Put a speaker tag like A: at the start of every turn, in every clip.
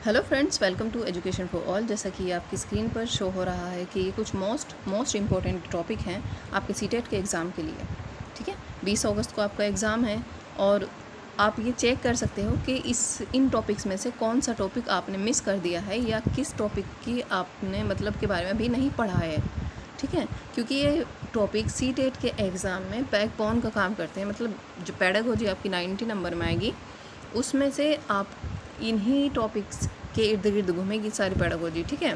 A: Hello friends, welcome to education for all. जैसा कि आपकी स्क्रीन पर शो हो रहा है कि ये कुछ मोस्ट इम्पॉर्टेंट टॉपिक हैं आपके सीटेट के एग्ज़ाम के लिए। ठीक है, 20 अगस्त को आपका एग्ज़ाम है और आप ये चेक कर सकते हो कि इन टॉपिक्स में से कौन सा टॉपिक आपने मिस कर दिया है या किस टॉपिक की आपने मतलब के बारे में अभी नहीं पढ़ा है। ठीक है, क्योंकि ये टॉपिक सीटेट के एग्ज़ाम में बैकबोन का काम करते हैं। मतलब जो पेडागोजी आपकी 90 नंबर में आएगी, उसमें से आप इन्हीं टॉपिक्स के इर्द गिर्द घूमेगी सारी पेडागोजी। ठीक है,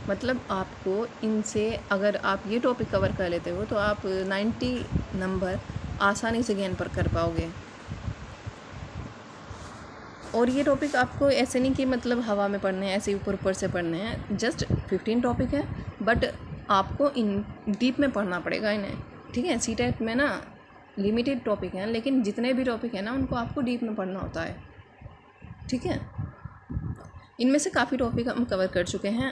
A: मतलब आपको इनसे अगर आप ये टॉपिक कवर कर लेते हो तो आप 90 नंबर आसानी से गेन पर कर पाओगे। और ये टॉपिक आपको ऐसे नहीं कि मतलब हवा में पढ़ने हैं, ऐसे ऊपर ऊपर से पढ़ने हैं। जस्ट 15 टॉपिक है, बट आपको इन डीप में पढ़ना पड़ेगा इन्हें। ठीक है, सीटेट में ना लिमिटेड टॉपिक हैं, लेकिन जितने भी टॉपिक हैं ना उनको आपको डीप में पढ़ना होता है। ठीक है, इनमें से काफ़ी टॉपिक हम कवर कर चुके हैं।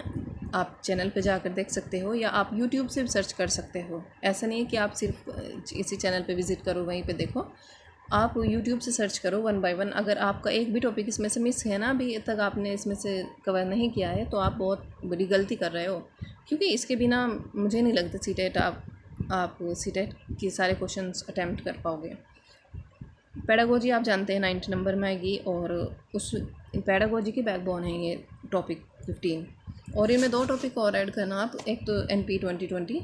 A: आप चैनल पे जाकर देख सकते हो या आप यूट्यूब से भी सर्च कर सकते हो। ऐसा नहीं है कि आप सिर्फ इसी चैनल पे विज़िट करो, वहीं पे देखो। आप यूट्यूब से सर्च करो 1 बाय 1। अगर आपका एक भी टॉपिक इसमें से मिस है ना, अभी तक आपने इसमें से कवर नहीं किया है, तो आप बहुत बड़ी गलती कर रहे हो। क्योंकि इसके बिना मुझे नहीं लगता सीटेट आप सीटेट के सारे क्वेश्चन अटैम्प्ट कर पाओगे। पेडागोजी आप जानते हैं 90 नंबर में आएगी, और उस पेडागोजी की बैकबोन है ये टॉपिक 15। और इनमें 2 टॉपिक और ऐड करना आप। एक तो NP 2020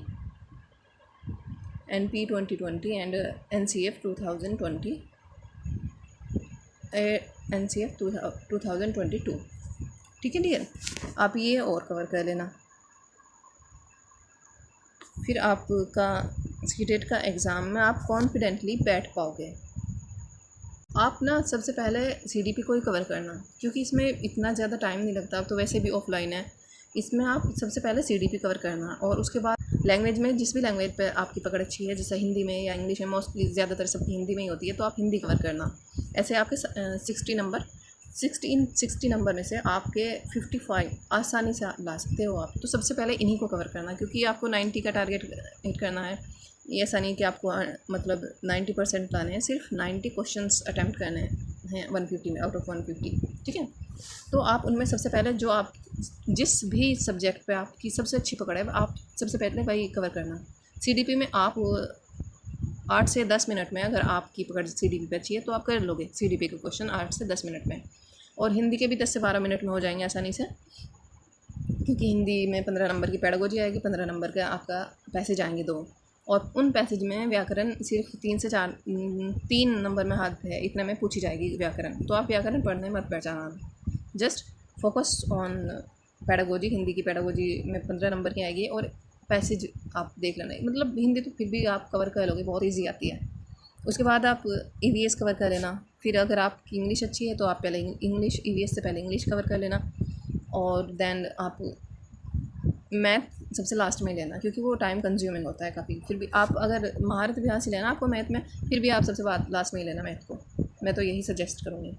A: एंड NCF 2020 NCF 2022। ठीक है डियर, आप ये और कवर कर लेना। फिर आपका सीटेट का एग्ज़ाम में आप कॉन्फिडेंटली बैठ पाओगे। आप ना सबसे पहले CDP को ही कवर करना, क्योंकि इसमें इतना ज़्यादा टाइम नहीं लगता। अब तो वैसे भी ऑफलाइन है, इसमें आप सबसे पहले CDP कवर करना। और उसके बाद लैंग्वेज में जिस भी लैंग्वेज पे आपकी पकड़ अच्छी है, जैसे हिंदी में या इंग्लिश में, मोस्टली ज़्यादातर सबकी हिंदी में ही होती है, तो आप हिंदी कवर करना। ऐसे आपके 60 नंबर में से आपके 55 आसानी से ला सकते हो आप। तो सबसे पहले इन्हीं को कवर करना, क्योंकि आपको 90 का टारगेट हिट करना है। ये ऐसा नहीं कि आपको मतलब 90% लाने हैं, सिर्फ 90 क्वेश्चंस अटैम्प्ट करने हैं 150 में, आउट ऑफ 150। ठीक है, तो आप उनमें सबसे पहले जो आप जिस भी सब्जेक्ट पे आपकी सबसे अच्छी पकड़ है, आप सबसे पहले वही कवर करना। CDP में आप 8 से 10 मिनट में, अगर आपकी पकड़ CDP पे अच्छी है तो आप कर लोगे CDP के क्वेश्चन 8 से 10 मिनट में। और हिंदी के भी 10 से 12 मिनट में हो जाएंगे आसानी से, क्योंकि हिंदी में 15 नंबर की पेडागोजी आएगी, 15 नंबर का आपका पैसेज आएंगे 2। और उन पैसेज में व्याकरण सिर्फ 3 नंबर में हाथ है, इतने में पूछी जाएगी व्याकरण। तो आप व्याकरण पढ़ने मत बैठ जाना, just focus on pedagogy. Hindi की पेडागोजी में 15 नंबर की आएगी, और पैसेज आप देख लेना। मतलब हिंदी तो फिर भी आप कवर कर लोगे, बहुत ईजी आती है। उसके बाद आप EVS कवर कर लेना। फिर अगर आपकी इंग्लिश अच्छी है तो आप पहले इंग्लिश, EVS से पहले इंग्लिश कवर कर लेना। और देन आप मैथ सबसे लास्ट में लेना, क्योंकि वो टाइम कंज्यूमिंग होता है काफ़ी। फिर भी आप अगर महारत भी हासिल है ना आपको मैथ में, फिर भी आप सबसे लास्ट में ही लेना मैथ को। मैं तो यही सजेस्ट करूँगी।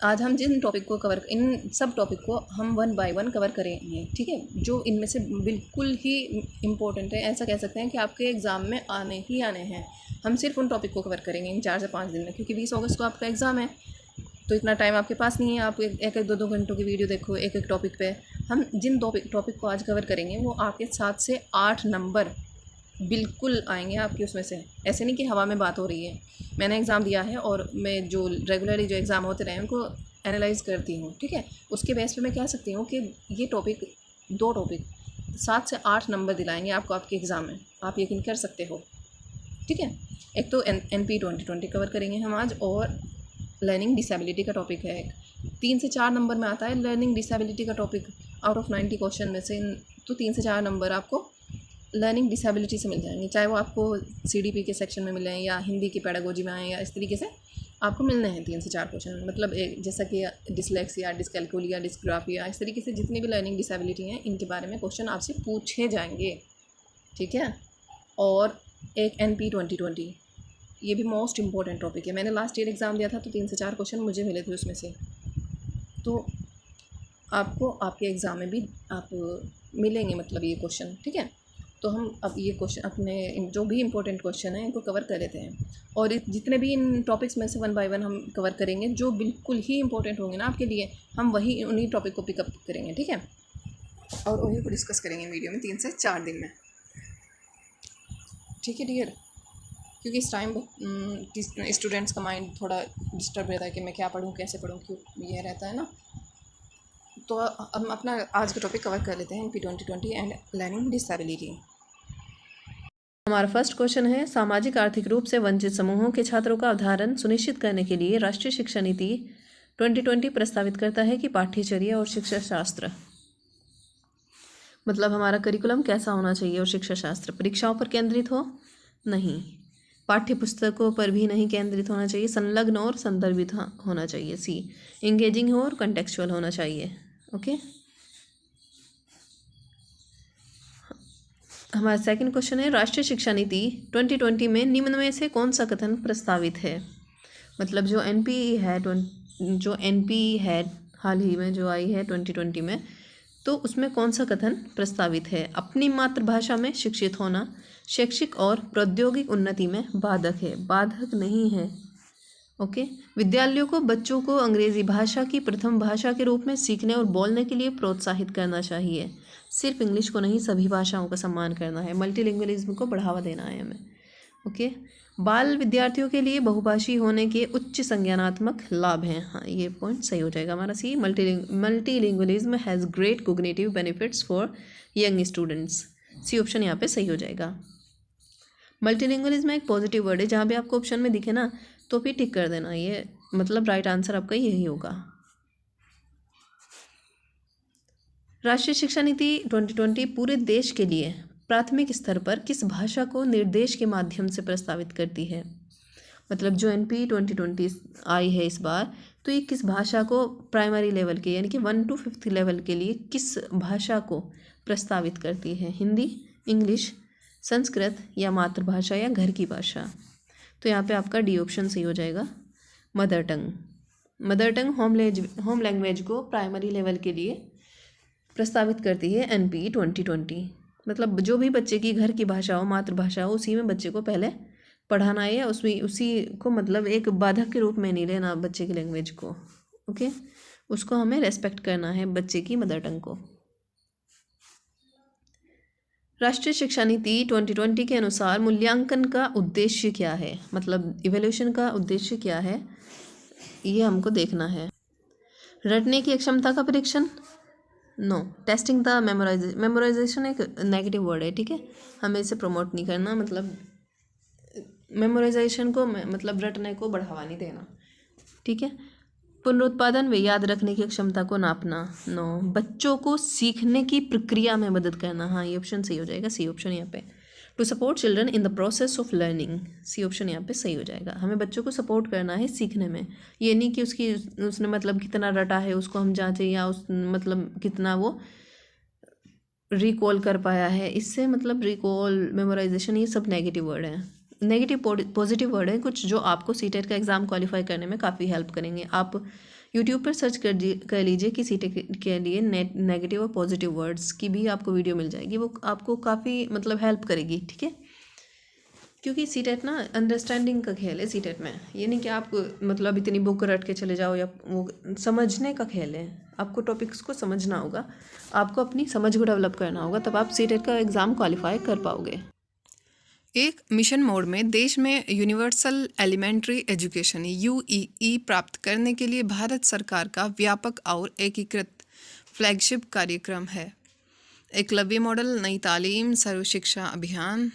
A: आज हम जिन टॉपिक को कवर, इन सब टॉपिक को हम 1 बाय 1 कवर करेंगे। ठीक है, जो इनमें से बिल्कुल ही इम्पोर्टेंट है, ऐसा कह सकते हैं कि आपके एग्ज़ाम में आने ही आने हैं। हम सिर्फ उन टॉपिक को कवर करेंगे इन 4 से 5 दिन में, क्योंकि 20 अगस्त को आपका एग्ज़ाम है। तो इतना टाइम आपके पास नहीं है आप एक 2 घंटों की वीडियो देखो एक टॉपिक पे। हम जिन टॉपिक को आज कवर करेंगे वो आपके 7 से 8 नंबर बिल्कुल आएंगे आपके उसमें से। ऐसे नहीं कि हवा में बात हो रही है। मैंने एग्ज़ाम दिया है और मैं जो रेगुलरली जो एग्ज़ाम होते रहे उनको एनालाइज करती हूँ। ठीक है, उसके बेस पे मैं कह सकती हूँ कि ये टॉपिक 2 टॉपिक 7 से 8 नंबर दिलाएंगे आपको आपके एग्ज़ाम में, आप यकीन कर सकते हो। ठीक है, एक तो NP 2020 कवर करेंगे हम आज, और लर्निंग डिसेबिलिटी का टॉपिक है एक। 3 से 4 नंबर में आता है लर्निंग डिसेबिलिटी का टॉपिक, आउट ऑफ 90 क्वेश्चन में से। तो 3 से 4 नंबर आपको लर्निंग डिसेबिलिटी से मिल जाएंगे, चाहे वो आपको CDP के सेक्शन में मिलें या हिंदी की पेडागोजी में आए, या इस तरीके से आपको मिलने हैं 3 से 4 क्वेश्चन। मतलब एक जैसा कि डिसलेक्सिया, डिसकैलकुलिया, डिस्ग्राफिया, इस तरीके से जितनी भी लर्निंग डिसेबिलिटी हैं इनके बारे में क्वेश्चन आपसे पूछे जाएंगे। ठीक है, और एक NP 2020, ये भी मोस्ट इम्पॉर्टेंट टॉपिक है। मैंने लास्ट ईयर एग्ज़ाम दिया था तो 3 से 4 क्वेश्चन मुझे मिले थे उसमें से। तो आपको आपके एग्ज़ाम में भी आप मिलेंगे मतलब ये क्वेश्चन। ठीक है, तो हम अब ये क्वेश्चन अपने जो भी इंपॉर्टेंट क्वेश्चन हैं इनको कवर कर लेते हैं, और जितने भी इन टॉपिक्स में से 1 बाय 1 हम कवर करेंगे, जो बिल्कुल ही इंपॉर्टेंट होंगे ना आपके लिए, हम वही उन्हीं टॉपिक को पिकअप करेंगे, ठीक है, और उन्हीं को डिस्कस करेंगे वीडियो में 3 से 4 दिन में, ठीक है डियर। क्योंकि इस टाइम स्टूडेंट्स का माइंड थोड़ा डिस्टर्ब रहता है कि मैं क्या पढ़ूँ, कैसे पढ़ूँ, क्यों, ये रहता है ना। तो हम अपना आज का टॉपिक कवर कर लेते हैं, NP 2020 एंड लर्निंग डिसेबिलिटी। हमारा फर्स्ट क्वेश्चन है, सामाजिक आर्थिक रूप से वंचित समूहों के छात्रों का अवधारण सुनिश्चित करने के लिए राष्ट्रीय शिक्षा नीति 2020 प्रस्तावित करता है कि पाठ्यचर्या और शिक्षा शास्त्र, मतलब हमारा करिकुलम कैसा होना चाहिए, और शिक्षा शास्त्र परीक्षाओं पर केंद्रित हो, नहीं, पाठ्य पुस्तकों पर भी नहीं केंद्रित होना चाहिए, संलग्न और संदर्भित होना चाहिए, सी, इंगेजिंग हो और कंटेक्चुअल होना चाहिए, ओके। हमारा सेकंड क्वेश्चन है, राष्ट्रीय शिक्षा नीति 2020 में निम्न में से कौन सा कथन प्रस्तावित है, मतलब जो एनपी है हाल ही में जो आई है 2020 में, तो उसमें कौन सा कथन प्रस्तावित है, अपनी मातृभाषा में शिक्षित होना शैक्षिक और प्रौद्योगिक उन्नति में बाधक है, बाधक नहीं है, ओके। विद्यालयों को बच्चों को अंग्रेजी भाषा की प्रथम भाषा के रूप में सीखने और बोलने के लिए प्रोत्साहित करना चाहिए, सिर्फ इंग्लिश को नहीं, सभी भाषाओं का सम्मान करना है, मल्टीलिंगुअलिज्म को बढ़ावा देना है हमें, ओके। बाल विद्यार्थियों के लिए बहुभाषी होने के उच्च संज्ञानात्मक लाभ हैं, हाँ ये पॉइंट सही हो जाएगा हमारा, C, multilingualism has great cognitive benefits for young students, C option यहाँ पे सही हो जाएगा। मल्टीलिंगुअलिज्म एक पॉजिटिव वर्ड है, जहाँ भी आपको ऑप्शन में दिखे ना तो भी टिक कर देना, ये मतलब राइट आंसर आपका यही होगा। राष्ट्रीय शिक्षा नीति 2020 पूरे देश के लिए प्राथमिक स्तर पर किस भाषा को निर्देश के माध्यम से प्रस्तावित करती है, मतलब जो NP 2020 आई है इस बार, तो ये किस भाषा को प्राइमरी लेवल के यानी कि 1 to 5th लेवल के लिए किस भाषा को प्रस्तावित करती है, हिंदी, इंग्लिश, संस्कृत या मातृभाषा या घर की भाषा, तो यहाँ पे आपका डी ऑप्शन सही हो जाएगा, mother tongue. Mother tongue home language को प्राइमरी लेवल के लिए प्रस्तावित करती है NP 2020, मतलब जो भी बच्चे की घर की भाषा हो, मातृभाषा हो, उसी में बच्चे को पहले पढ़ाना है, या उसी को मतलब एक बाधक के रूप में नहीं लेना बच्चे की लैंग्वेज को, ओके, उसको हमें रेस्पेक्ट करना है बच्चे की मदर टंग को। राष्ट्रीय शिक्षा नीति 2020 के अनुसार मूल्यांकन का उद्देश्य क्या है, मतलब इवैल्यूएशन का उद्देश्य क्या है, ये हमको देखना है। रटने की क्षमता का परीक्षण, नो, टेस्टिंग द मेमोराइजेशन एक नेगेटिव वर्ड है, ठीक है, हमें इसे प्रमोट नहीं करना, मतलब मेमोराइजेशन को मतलब रटने को बढ़ावा नहीं देना, ठीक है। पुनरुत्पादन व याद रखने की क्षमता को नापना, नो, बच्चों को सीखने की प्रक्रिया में मदद करना, हाँ ये ऑप्शन सही हो जाएगा, सी ऑप्शन यहाँ पे। To support children in the process of learning, C option यहाँ पे सही हो जाएगा, हमें बच्चों को सपोर्ट करना है सीखने में, ये नहीं कि उसने मतलब कितना रटा है उसको हम जांचें, या उस मतलब कितना वो रिकॉल कर पाया है, इससे मतलब रिकॉल, मेमोराइजेशन, ये सब नेगेटिव वर्ड हैं, नेगेटिव पॉजिटिव वर्ड है कुछ जो आपको सीटेट का एग्ज़ाम क्वालिफाई करने में काफ़ी हेल्प करेंगे। आप यूट्यूब पर सर्च कर लीजिए कि सीटेट के लिए नेगेटिव और पॉजिटिव वर्ड्स की भी आपको वीडियो मिल जाएगी, वो आपको काफ़ी मतलब हेल्प करेगी, ठीक है। क्योंकि सीटेट ना अंडरस्टैंडिंग का खेल है सीटेट में, ये नहीं कि आप मतलब इतनी बुक रट के चले जाओ, या वो समझने का खेल है, आपको टॉपिक्स को समझना होगा, आपको अपनी समझ को डेवलप करना होगा, तब आप सीटेट का एग्ज़ाम क्वालिफाई कर पाओगे। एक मिशन मोड में देश में यूनिवर्सल एलिमेंट्री एजुकेशन UEE प्राप्त करने के लिए भारत सरकार का व्यापक और एकीकृत फ्लैगशिप कार्यक्रम है एकलव्य मॉडल, नई तालीम, सर्व शिक्षा अभियान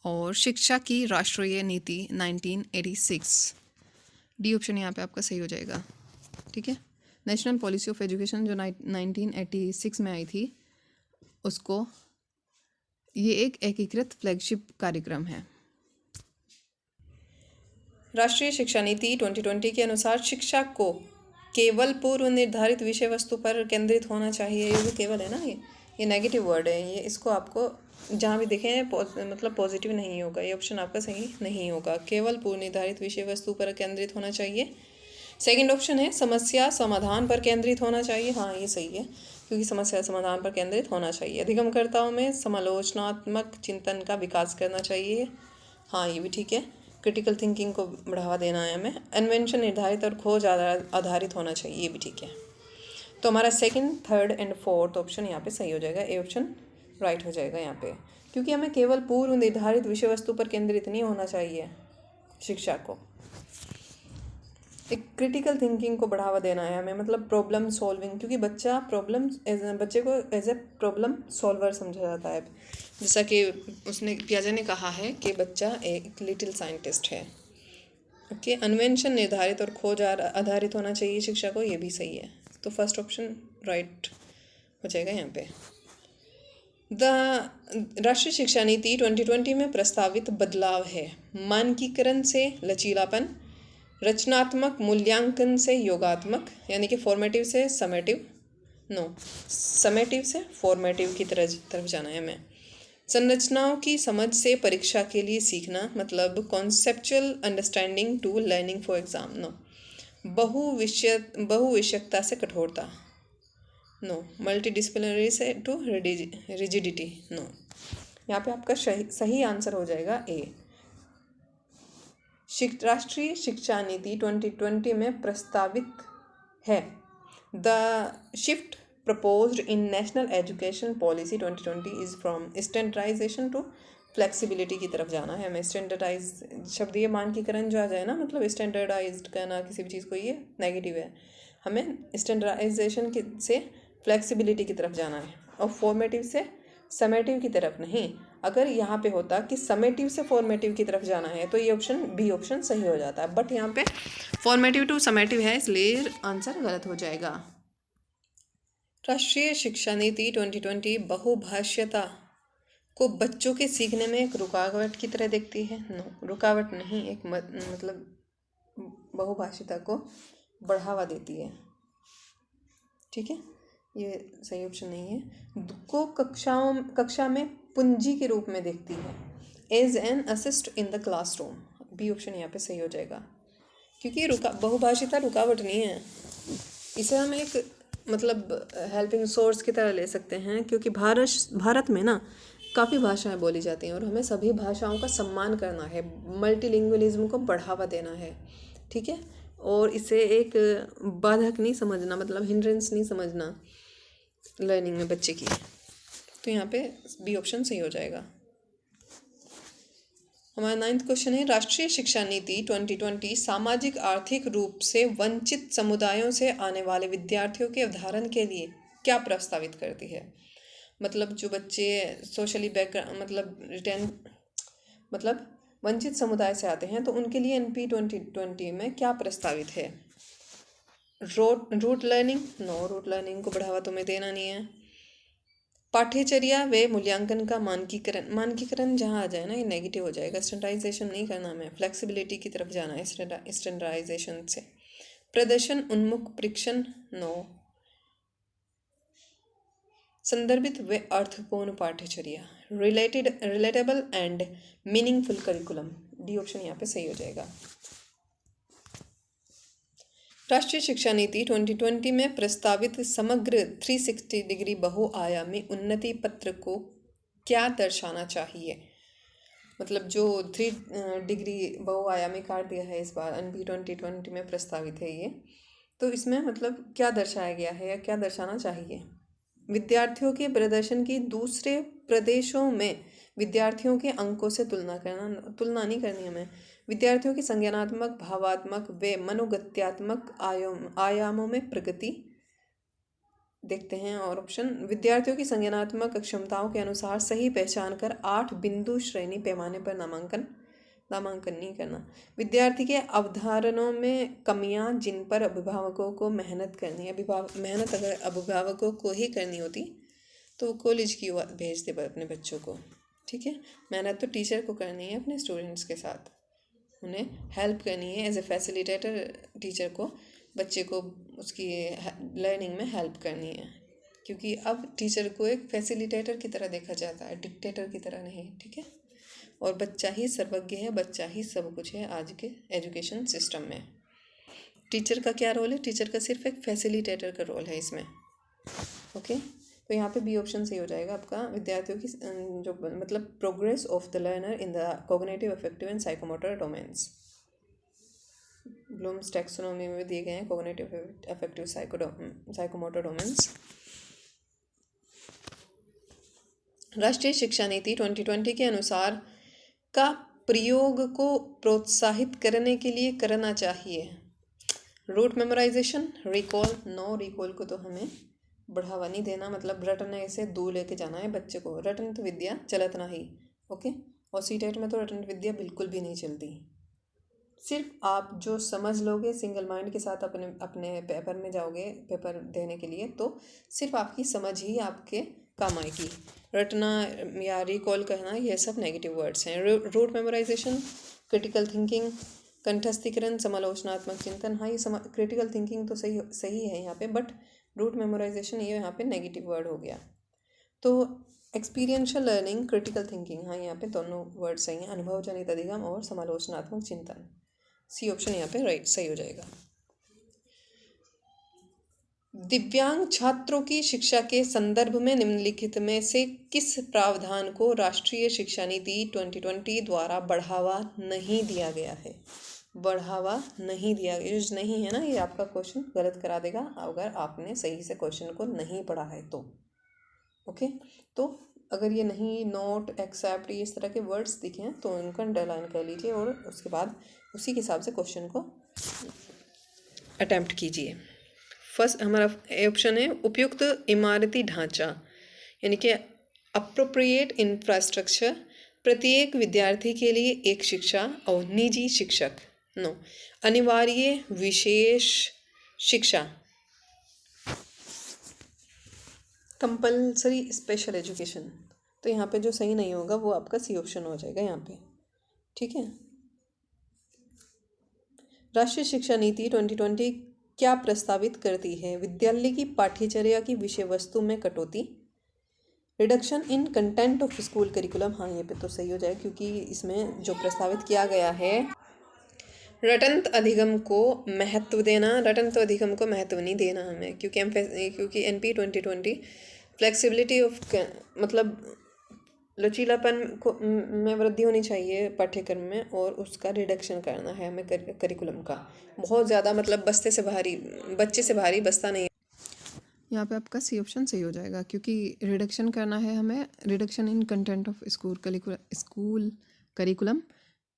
A: और शिक्षा की राष्ट्रीय नीति 1986, डी ऑप्शन यहाँ पे आपका सही हो जाएगा, ठीक है। नेशनल पॉलिसी ऑफ एजुकेशन जो 1986 में आई थी, उसको ये एक एकीकृत फ्लैगशिप कार्यक्रम है। राष्ट्रीय शिक्षा नीति 2020 के अनुसार शिक्षा को केवल पूर्व निर्धारित विषय वस्तु पर केंद्रित होना चाहिए, ये जो केवल है ना, ये नेगेटिव वर्ड है, ये इसको आपको जहाँ भी देखें मतलब पॉजिटिव नहीं होगा, ये ऑप्शन आपका सही नहीं होगा, केवल पूर्व निर्धारित विषय वस्तु पर केंद्रित होना चाहिए, सेकंड ऑप्शन है समस्या समाधान पर केंद्रित होना चाहिए। हाँ, ये सही है, क्योंकि समस्या समाधान पर केंद्रित होना चाहिए। अधिगमकर्ताओं में समालोचनात्मक चिंतन का विकास करना चाहिए। हाँ, ये भी ठीक है। क्रिटिकल थिंकिंग को बढ़ावा देना है हमें। इन्वेंशन निर्धारित और खोज आधारित होना चाहिए, ये भी ठीक है। तो हमारा second, third and fourth option यहाँ पे सही हो जाएगा। ए ऑप्शन राइट हो जाएगा यहाँ पे, क्योंकि हमें केवल पूर्व निर्धारित विषय वस्तु पर केंद्रित नहीं होना चाहिए शिक्षा को। एक क्रिटिकल थिंकिंग को बढ़ावा देना है हमें, मतलब प्रॉब्लम सॉल्विंग, क्योंकि बच्चे को एज ए प्रॉब्लम सॉल्वर समझा जाता है। जैसा कि पियाजे ने कहा है कि बच्चा एक लिटिल साइंटिस्ट है। ओके, अन्वेंशन निर्धारित और खोज आधारित होना चाहिए शिक्षा को, ये भी सही है। तो फर्स्ट ऑप्शन राइट हो जाएगा यहाँ पे। राष्ट्रीय शिक्षा नीति 2020 में प्रस्तावित बदलाव है मानकीकरण से लचीलापन, रचनात्मक मूल्यांकन से योगात्मक, यानी कि फॉर्मेटिव से समेटिव, समेटिव से फॉर्मेटिव की तरफ जाना है हमें। संरचनाओं की समझ से परीक्षा के लिए सीखना, मतलब conceptual understanding to learning for exam. बहुविषयकता से कठोरता। मल्टीडिसिप्लिनरी से टू रिजिडिटी। यहाँ पे आपका सही आंसर हो जाएगा ए। राष्ट्रीय शिक्षा नीति 2020 में प्रस्तावित है the shift proposed in National Education Policy 2020 is from standardization to flexibility की तरफ जाना है हमें। स्टैंडर्डाइज शब्द ये मानकीकरण जो आ जाए ना, मतलब स्टैंडर्डाइज्ड करना किसी भी चीज़ को, ये नेगेटिव है। हमें स्टैंडर्डाइजेशन से फ्लेक्सिबिलिटी की तरफ जाना है, और फॉर्मेटिव से समेटिव की तरफ नहीं। अगर यहाँ पे होता कि समेटिव से फॉर्मेटिव की तरफ जाना है तो ये ऑप्शन बी ऑप्शन सही हो जाता है, बट यहाँ पे फॉर्मेटिव टू समेटिव है, इसलिए आंसर गलत हो जाएगा। राष्ट्रीय शिक्षा नीति 2020 बहुभाषीयता को बच्चों के सीखने में एक रुकावट की तरह देखती है। रुकावट नहीं, एक मतलब बहुभाषीयता को बढ़ावा देती है। ठीक है, ये सही ऑप्शन नहीं है। को कक्षा में पूंजी के रूप में देखती है, as an assist in the classroom. B option यहाँ पे सही हो जाएगा, क्योंकि बहुभाषीयता रुकावट नहीं है। इसे हम एक मतलब हेल्पिंग सोर्स की तरह ले सकते हैं, क्योंकि भारत में ना काफ़ी भाषाएं बोली जाती हैं और हमें सभी भाषाओं का सम्मान करना है, मल्टीलिंगुअलिज्म को बढ़ावा देना है। ठीक है, और इसे एक बाधक नहीं समझना, मतलब हिंड्रेंस नहीं समझना लर्निंग में बच्चे की। तो यहाँ पे बी ऑप्शन सही हो जाएगा। हमारा 9th क्वेश्चन है, राष्ट्रीय शिक्षा नीति 2020 सामाजिक आर्थिक रूप से वंचित समुदायों से आने वाले विद्यार्थियों के उद्धारण के लिए क्या प्रस्तावित करती है। मतलब जो बच्चे सोशली बैकग्राउंड मतलब वंचित समुदाय से आते हैं, तो उनके लिए NP 2020 में क्या प्रस्तावित है। रूट लर्निंग, रूट लर्निंग को बढ़ावा तुम्हें देना नहीं है। पाठ्यचर्या व मूल्यांकन का मानकीकरण जहाँ आ जाए ना, ये नेगेटिव हो जाएगा। स्टैंडर्डाइजेशन नहीं करना हमें, फ्लेक्सिबिलिटी की तरफ जाना है स्टैंडर्डाइजेशन से। प्रदर्शन उन्मुख परीक्षण, संदर्भित व अर्थपूर्ण पाठ्यचर्या, relatable and meaningful curriculum. D option यहाँ पे सही हो जाएगा। राष्ट्रीय शिक्षा नीति 2020 में प्रस्तावित समग्र 360 डिग्री बहुआयामी उन्नति पत्र को क्या दर्शाना चाहिए। मतलब जो 3 डिग्री बहुआयामी काट दिया है इस बार NP 2020 में प्रस्तावित है ये, तो इसमें मतलब क्या दर्शाया गया है या क्या दर्शाना चाहिए। विद्यार्थियों के प्रदर्शन की दूसरे प्रदेशों में विद्यार्थियों के अंकों से तुलना नहीं करनी हमें। विद्यार्थियों की संज्ञानात्मक, भावात्मक व मनोगत्यात्मक आयामों में प्रगति देखते हैं। और ऑप्शन, विद्यार्थियों की संज्ञानात्मक क्षमताओं के अनुसार सही पहचान कर 8 बिंदु श्रेणी पैमाने पर नामांकन नहीं करना। विद्यार्थी के अवधारणों में कमियां जिन पर अभिभावकों को मेहनत करनी है। मेहनत अगर अभिभावकों को ही करनी होती तो वो कॉलेज की ओर भेजते अपने बच्चों को। ठीक है, मेहनत तो टीचर को करनी है अपने स्टूडेंट्स के साथ, उन्हें हेल्प करनी है एज ए फैसिलिटेटर। टीचर को बच्चे को उसकी लर्निंग में हेल्प करनी है, क्योंकि अब टीचर को एक फैसिलिटेटर की तरह देखा जाता है, डिक्टेटर की तरह नहीं। ठीक है, और बच्चा ही सर्वज्ञ है, बच्चा ही सब कुछ है आज के एजुकेशन सिस्टम में। टीचर का क्या रोल है? टीचर का सिर्फ एक फैसिलिटेटर का रोल है इसमें। ओके, तो यहाँ पे बी ऑप्शन सही हो जाएगा आपका। विद्यार्थियों की जो मतलब progress of the learner in the cognitive, affective and psychomotor domains, Bloom's taxonomy में दिए गए हैं कॉग्निटिव, अफेक्टिव, साइकोमोटर डोमेन्स। राष्ट्रीय शिक्षा नीति 2020 के अनुसार का प्रयोग को प्रोत्साहित करने के लिए करना चाहिए। Rote memorisation, recall, no, recall को तो हमें बढ़ावा नहीं देना, मतलब रटने से दूर लेके जाना है बच्चे को। रटन विद्या चलत नहीं। ओके, और सीटेट में तो रटन विद्या बिल्कुल भी नहीं चलती। सिर्फ आप जो समझ लोगे, सिंगल माइंड के साथ अपने पेपर में जाओगे पेपर देने के लिए, तो सिर्फ आपकी समझ ही आपके काम आएगी। रटना या रिकॉल करना ये सब नेगेटिव वर्ड्स हैं। रूट मेमोराइजेशन, क्रिटिकल थिंकिंग, कंठस्थीकरण, समालोचनात्मक चिंतन, हाँ ये क्रिटिकल थिंकिंग तो सही है यहाँ पे, बट रूट मेमोराइजेशन ये यहाँ पे नेगेटिव वर्ड हो गया। तो एक्सपीरियंशियल लर्निंग, क्रिटिकल थिंकिंग, हाँ यहाँ पे दोनों वर्ड सही हैं, अनुभव जनित अधिगम और समालोचनात्मक चिंतन। सी ऑप्शन यहाँ पे राइट सही हो जाएगा। दिव्यांग छात्रों की शिक्षा के संदर्भ में निम्नलिखित में से किस प्रावधान को राष्ट्रीय शिक्षा नीति 2020 द्वारा बढ़ावा नहीं दिया गया है? बढ़ावा नहीं दिया गया, यूज नहीं है ना, ये आपका क्वेश्चन गलत करा देगा अगर आपने सही से क्वेश्चन को नहीं पढ़ा है तो। ओके, तो अगर ये नहीं, नोट, एक्सेप्ट, इस तरह के वर्ड्स दिखे हैं तो उनका अंडरलाइन कर लीजिए और उसके बाद उसी के हिसाब से क्वेश्चन को अटेम्प्ट कीजिए। फर्स्ट हमारा ऑप्शन है उपयुक्त इमारती ढांचा, यानी कि अप्रोप्रिएट इंफ्रास्ट्रक्चर, प्रत्येक विद्यार्थी के लिए एक शिक्षा और निजी शिक्षक। नो, अनिवार्य विशेष शिक्षा, कंपलसरी स्पेशल एजुकेशन। तो यहाँ पे जो सही नहीं होगा वो आपका सी ऑप्शन हो जाएगा यहाँ पे। ठीक है, राष्ट्रीय शिक्षा नीति 2020 क्या प्रस्तावित करती है? विद्यालय की पाठ्यचर्या की विषय वस्तु में कटौती, reduction in content of school curriculum, हाँ ये पे तो सही हो जाएगा क्योंकि इसमें जो प्रस्तावित किया गया है रटंत अधिगम को महत्व देना। रटंत अधिगम को महत्व नहीं देना हमें, क्योंकि एनपी 2020 फ्लेक्सिबिलिटी ऑफ मतलब लचीलापन को में वृद्धि होनी चाहिए पाठ्यक्रम में, और उसका रिडक्शन करना है हमें करिकुलम का। बहुत ज़्यादा मतलब बच्चे से भारी बस्ता नहीं। यहाँ पे आपका सी ऑप्शन सही हो जाएगा क्योंकि रिडक्शन करना है हमें, reduction in content of school curriculum,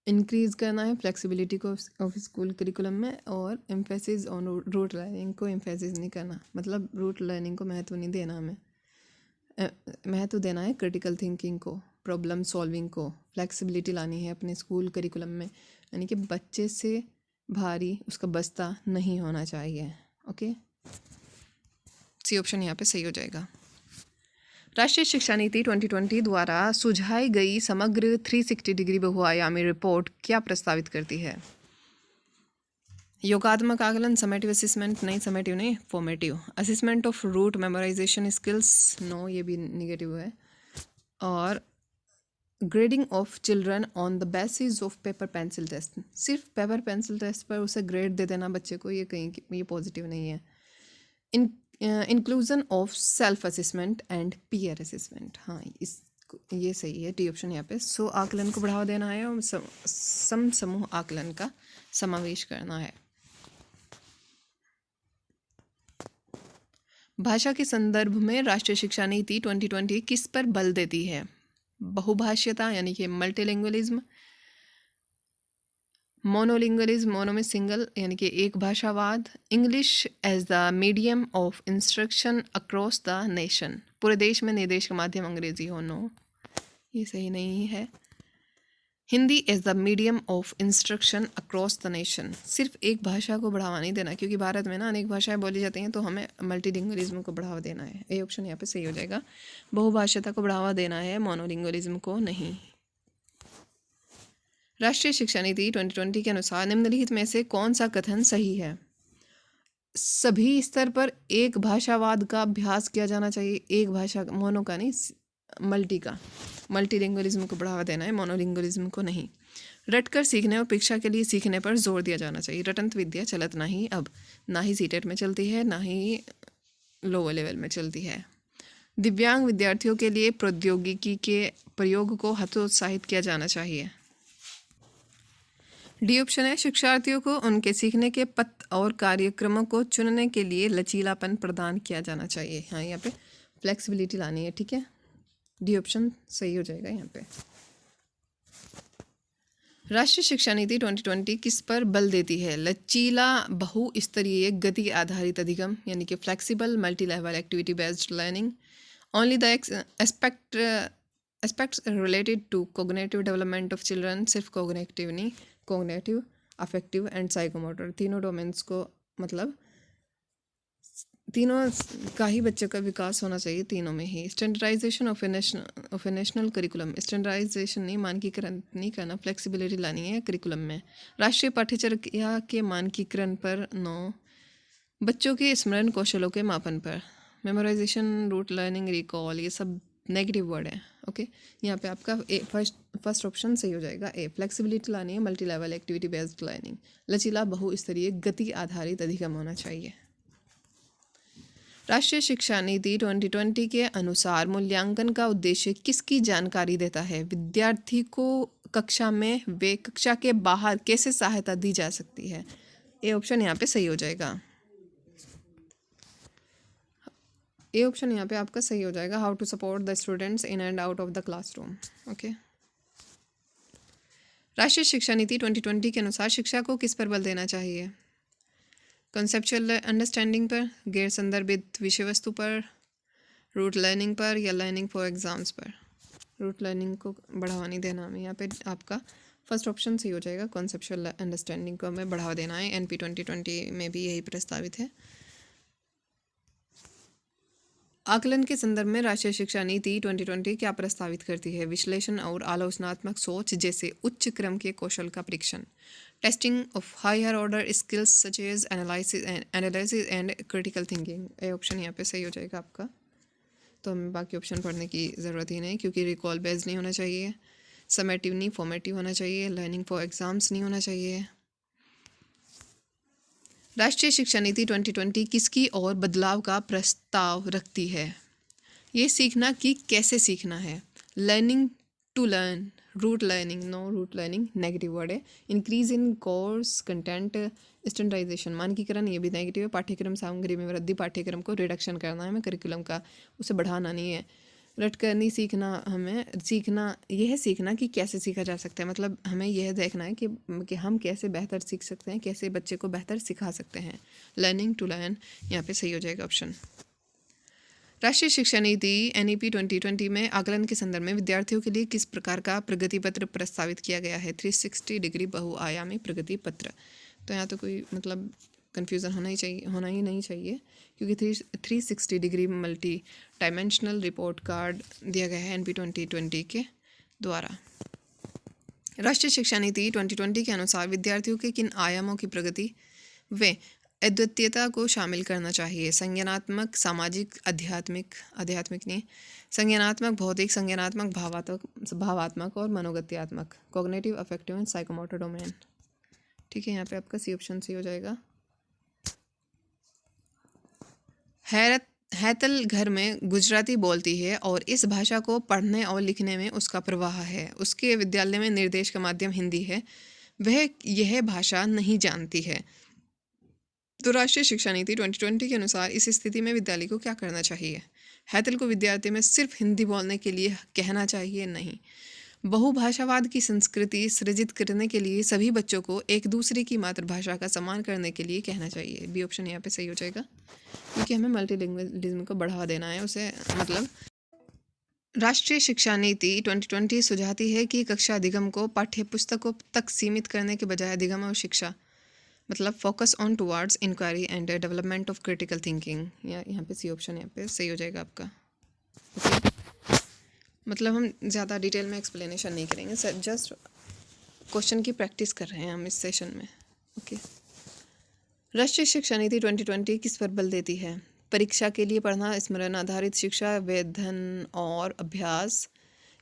A: increase करना है फ्लेक्सिबिलिटी को ऑफ स्कूल करिकुलम में, और एम्फेसिस ऑन रूट लर्निंग को एम्फेसिस नहीं करना, मतलब रूट लर्निंग को महत्व नहीं देना हमें, महत्व देना है क्रिटिकल थिंकिंग को, प्रॉब्लम सॉल्विंग को, फ्लेक्सिबिलिटी लानी है अपने स्कूल करिकुलम में, यानी कि बच्चे से भारी उसका बस्ता नहीं होना चाहिए। ओके, सी ऑप्शन यहाँ पे सही हो जाएगा। राष्ट्रीय शिक्षा नीति 2020 द्वारा सुझाई गई समग्र 360 डिग्री बहुआयामी रिपोर्ट क्या प्रस्तावित करती है? योगात्मक आकलन, समेटिव असेसमेंट, नहीं समेटिव नहीं, formative assessment of rote memorisation skills, no ये भी निगेटिव है, और grading of children on the basis of paper pencil test, सिर्फ पेपर पेंसिल टेस्ट पर उसे ग्रेड दे देना बच्चे को, ये पॉजिटिव नहीं है। Inclusion of self assessment and peer assessment, हाँ ये सही है, डी ऑप्शन यहाँ पे। सो आकलन को बढ़ावा देना है और समूह आकलन का समावेश करना है। भाषा के संदर्भ में राष्ट्रीय शिक्षा नीति 2020 किस पर बल देती है? बहुभाषीयता यानी कि मल्टीलिंगुअलिज्म, मोनोलिंगुअलिज्म, मोनो में सिंगल यानी कि एक भाषावाद, English as the medium of instruction across the nation, पूरे देश में निर्देश का माध्यम अंग्रेजी हो, नो ये सही नहीं है। Hindi as the medium of instruction across the nation, सिर्फ एक भाषा को बढ़ावा नहीं देना क्योंकि भारत में ना अनेक भाषाएं बोली जाती हैं, तो हमें मल्टीलिंगुअलिज्म को बढ़ावा देना है, ए ऑप्शन यहाँ पे सही हो जाएगा। बहुभाषीयता को बढ़ावा देना है, मोनोलिंगुअलिज्म को नहीं। राष्ट्रीय शिक्षा नीति 2020 के अनुसार निम्नलिखित में से कौन सा कथन सही है? सभी स्तर पर एक भाषावाद का अभ्यास किया जाना चाहिए, एक भाषा, मोनो का नहीं, मल्टी का, मल्टीलिंगुअलिज्म को बढ़ावा देना है, मोनोलिंगुअलिज्म को नहीं। रटकर सीखने और परीक्षा के लिए सीखने पर जोर दिया जाना चाहिए। रटंत विद्या चलत नहीं अब, ना ही सीटेट में चलती है ना ही लोअर लेवल में चलती है। दिव्यांग विद्यार्थियों के लिए प्रौद्योगिकी के प्रयोग को हतोत्साहित किया जाना चाहिए। डी ऑप्शन है, शिक्षार्थियों को उनके सीखने के पथ और कार्यक्रमों को चुनने के लिए लचीलापन प्रदान किया जाना चाहिए। हाँ, यहाँ पे फ्लेक्सिबिलिटी लानी है, ठीक है। डी ऑप्शन सही हो जाएगा यहाँ पे। राष्ट्रीय शिक्षा नीति 2020 किस पर बल देती है? लचीला बहुस्तरीय गति आधारित अधिगम, यानी कि flexible multi level activity based learning. Only the aspects related to cognitive development of children, सिर्फ कोग्निटिव नहीं, कोग्निटिव, अफेक्टिव एंड साइकोमोटर, तीनों डोमेन्स को, मतलब तीनों का ही बच्चे का विकास होना चाहिए, तीनों में ही। Standardisation of a national curriculum, standardisation नहीं, मानकीकरण नहीं करना, फ्लेक्सिबिलिटी लानी है करिकुलम में। राष्ट्रीय पाठ्यचर्या के मानकीकरण पर 9, बच्चों के स्मरण कौशलों के मापन पर। मेमोराइजेशन, रूट लर्निंग, रिकॉल, ये सब नेगेटिव वर्ड है, ओके। यहाँ पे आपका फर्स्ट ऑप्शन सही हो जाएगा, ए। फ्लेक्सिबिलिटी लानी है, multi level activity based learning, लचीला बहुस्तरीय गति आधारित अधिगम होना चाहिए। राष्ट्रीय शिक्षा नीति 2020 के अनुसार मूल्यांकन का उद्देश्य किसकी जानकारी देता है? विद्यार्थी को कक्षा में व कक्षा के बाहर कैसे सहायता दी जा सकती है? ए ऑप्शन यहाँ पे सही हो जाएगा। ए ऑप्शन यहाँ पे आपका सही हो जाएगा, how to support the students in and out of the classroom, okay. राष्ट्रीय शिक्षा नीति 2020 के अनुसार शिक्षा को किस पर बल देना चाहिए? कॉन्सेप्चुअल अंडरस्टैंडिंग पर, गैर संदर्भित विषय वस्तु पर, रूट लर्निंग पर, या लर्निंग फॉर एग्जाम्स पर। रूट लर्निंग को बढ़ावा नहीं देना हमें, यहाँ पे आपका फर्स्ट ऑप्शन सही हो जाएगा, कॉन्सेप्चुअल अंडरस्टैंडिंग को हमें बढ़ावा देना है। NP 2020 में भी यही प्रस्तावित है। आकलन के संदर्भ में राष्ट्रीय शिक्षा नीति 2020 क्या प्रस्तावित करती है? विश्लेषण और आलोचनात्मक सोच जैसे उच्च क्रम के कौशल का परीक्षण, testing of higher order skills such as analysis and critical thinking. A option यहाँ पे सही हो जाएगा आपका। तो हमें बाकी ऑप्शन पढ़ने की ज़रूरत ही नहीं, क्योंकि रिकॉल बेस्ड नहीं होना चाहिए, समेटिव नहीं, फॉर्मेटिव होना चाहिए, लर्निंग फॉर एग्जाम्स नहीं होना चाहिए। राष्ट्रीय शिक्षा नीति 2020 किसकी और बदलाव का प्रस्ताव रखती है? ये सीखना कि कैसे सीखना है। Learning to learn, rote learning, no, rote learning negative word है। Increase in course content, standardisation, मानकीकरण, ये भी नेगेटिव है। पाठ्यक्रम सामग्री में वृद्धि, पाठ्यक्रम को रिडक्शन करना है हमें करिकुलम का, उसे बढ़ाना नहीं है। रट कर नहीं सीखना, हमें सीखना, यह सीखना कि कैसे सीखा जा सकता है, मतलब हमें यह देखना है कि हम कैसे बेहतर सीख सकते हैं, कैसे बच्चे को बेहतर सिखा सकते हैं। लर्निंग टू लर्न यहाँ पे सही हो जाएगा ऑप्शन। राष्ट्रीय शिक्षा नीति NEP 2020 में आकलन के संदर्भ में विद्यार्थियों के लिए किस प्रकार का प्रगति पत्र प्रस्तावित किया गया है? 360 डिग्री बहुआयामी प्रगति पत्र। तो यहाँ तो कोई मतलब कन्फ्यूज़न होना ही नहीं चाहिए, क्योंकि 360 degree multi dimensional report card दिया गया है NP 2020 के द्वारा। राष्ट्रीय शिक्षा नीति 2020 के अनुसार विद्यार्थियों के किन आयामों की प्रगति व अद्वितीयता को शामिल करना चाहिए? संज्ञानात्मक, सामाजिक, आध्यात्मिक नहीं, संज्ञानात्मक, भौतिक, संज्ञानात्मक, भावात्मक और मनोगत्यात्मक, cognitive, affective and psychomotor domain. ठीक है, यहाँ पे आपका सी ऑप्शन सही हो जाएगा। हैतल घर में गुजराती बोलती है और इस भाषा को पढ़ने और लिखने में उसका प्रवाह है। उसके विद्यालय में निर्देश का माध्यम हिंदी है, वह यह भाषा नहीं जानती है। तो राष्ट्रीय शिक्षा नीति 2020 के अनुसार इस स्थिति में विद्यालय को क्या करना चाहिए? हैतल को विद्यार्थी में सिर्फ हिंदी बोलने के लिए कहना चाहिए? नहीं। बहुभाषावाद की संस्कृति सृजित करने के लिए सभी बच्चों को एक दूसरे की मातृभाषा का सम्मान करने के लिए कहना चाहिए। बी ऑप्शन यहाँ पे सही हो जाएगा, क्योंकि हमें मल्टीलिंगुअलिज्म को बढ़ावा देना है उसे, मतलब राष्ट्रीय शिक्षा नीति 2020 सुझाती है कि कक्षा अधिगम को पाठ्य पुस्तकों तक सीमित करने के बजाय अधिगम और शिक्षा, मतलब focus on towards inquiry and development of critical thinking, या यहाँ पे सी ऑप्शन यहाँ पे सही हो जाएगा आपका। ओके, मतलब हम ज़्यादा डिटेल में एक्सप्लेनेशन नहीं करेंगे सर, जस्ट क्वेश्चन की प्रैक्टिस कर रहे हैं हम इस सेशन में। ओके, राष्ट्रीय शिक्षा नीति 2020 किस पर बल देती है? परीक्षा के लिए पढ़ना, स्मरण आधारित शिक्षा, वेधन और अभ्यास,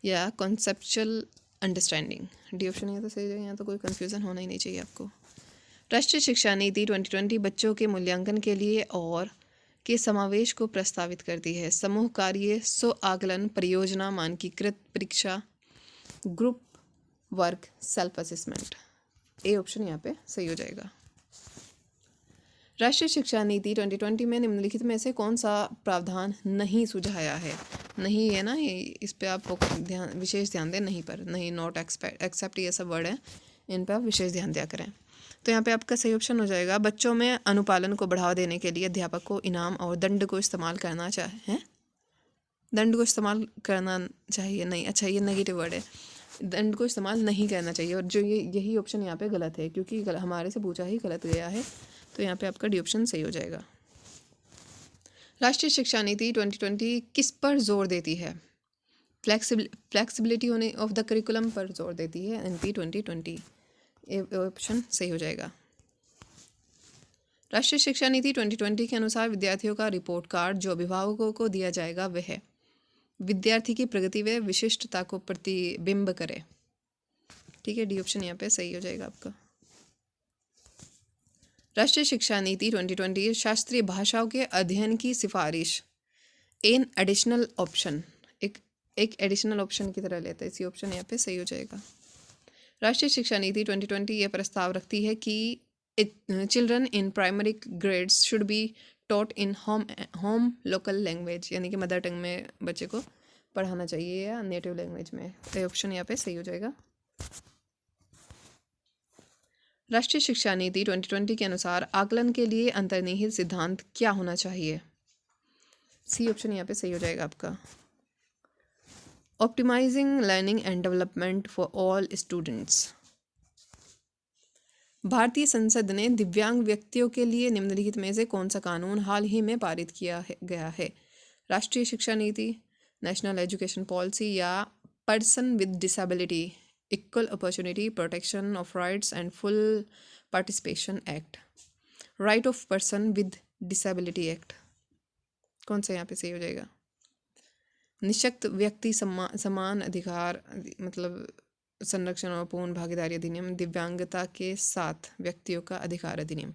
A: या कॉन्सेप्चुअल अंडरस्टैंडिंग। डी ऑप्शन यहाँ तो सही है, यहाँ तो कोई कन्फ्यूज़न होना ही नहीं चाहिए आपको। राष्ट्रीय शिक्षा नीति 2020 बच्चों के मूल्यांकन के लिए और के समावेश को प्रस्तावित करती है। समूह कार्य, स्व आकलन, परियोजना, मानकीकृत परीक्षा, ग्रुप वर्क, सेल्फ असेसमेंट। ए ऑप्शन यहाँ पे सही हो जाएगा। राष्ट्रीय शिक्षा नीति 2020 में निम्नलिखित में से कौन सा प्रावधान नहीं सुझाया है? नहीं है ना, ये इस पे आप विशेष ध्यान दें। नहीं पर नहीं, नॉट एक्सेप्ट ये सब वर्ड है, इन पर आप विशेष ध्यान दिया करें। तो यहाँ पे आपका सही ऑप्शन हो जाएगा, बच्चों में अनुपालन को बढ़ावा देने के लिए अध्यापक को इनाम और दंड को इस्तेमाल करना चाहिए। दंड को इस्तेमाल करना चाहिए नहीं, अच्छा ये नेगेटिव वर्ड है, दंड को इस्तेमाल नहीं करना चाहिए। और जो यही ऑप्शन यहाँ पे गलत है, क्योंकि हमारे से पूछा ही गलत गया है, तो यहाँ पे आपका डी ऑप्शन सही हो जाएगा। राष्ट्रीय शिक्षा नीति 2020 किस पर जोर देती है? फ्लेक्सिबिलिटी होने ऑफ द करिकुलम पर जोर देती है, एनपी 2020। ऑप्शन सही हो जाएगा। राष्ट्रीय शिक्षा नीति 2020 के अनुसार विद्यार्थियों का रिपोर्ट कार्ड जो अभिभावकों को दिया जाएगा वह विद्यार्थी की प्रगति व विशिष्टता को प्रतिबिंब करे। ठीक है, डी ऑप्शन यहाँ पे सही हो जाएगा आपका। राष्ट्रीय शिक्षा नीति 2020 शास्त्रीय भाषाओं के अध्ययन की सिफारिश एन एडिशनल ऑप्शन, एक एडिशनल ऑप्शन की तरह लेते हैं, इसी ऑप्शन यहाँ पे सही हो जाएगा। राष्ट्रीय शिक्षा नीति 2020 ये प्रस्ताव रखती है कि children in primary grades should be taught in home local language, यानी कि मदर टंग में बच्चे को पढ़ाना चाहिए या नेटिव लैंग्वेज में। तो ऑप्शन यहाँ पे सही हो जाएगा। राष्ट्रीय शिक्षा नीति 2020 के अनुसार आकलन के लिए अंतर्निहित सिद्धांत क्या होना चाहिए? सी ऑप्शन यहाँ पे सही हो जाएगा आपका। Optimising learning and development for all students. भारतीय संसद ने दिव्यांग व्यक्तियों के लिए निम्नलिखित में से कौन सा कानून हाल ही में पारित किया गया है? राष्ट्रीय शिक्षा नीति, नेशनल एजुकेशन पॉलिसी या person with disability equal opportunity protection of rights and full participation act, right of person with disability act. कौन सा यहाँ पे सही हो जाएगा? निशक्त व्यक्ति समान अधिकार मतलब संरक्षण और पूर्ण भागीदारी अधिनियम, दिव्यांगता के साथ व्यक्तियों का अधिकार अधिनियम,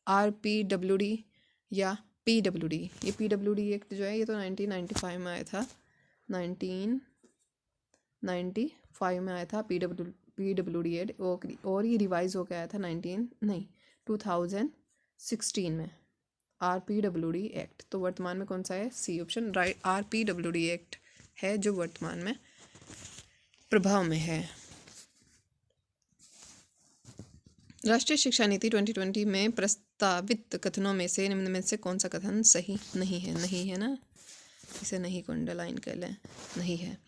A: RPWD या PWD। ये PWD एक्ट जो है ये तो 1995 में आया था, 1995 में आया था PWD एक्ट, और ये रिवाइज होकर आया था 2016 में RPWD एक्ट। तो वर्तमान में कौन सा है? C option right, RPWD act है जो वर्तमान में प्रभाव में है। राष्ट्रीय शिक्षा नीति 2020 में प्रस्तावित कथनों में से निम्न में से कौन सा कथन सही नहीं है? नहीं है ना, इसे नहीं को अंडरलाइन कर लें, नहीं है।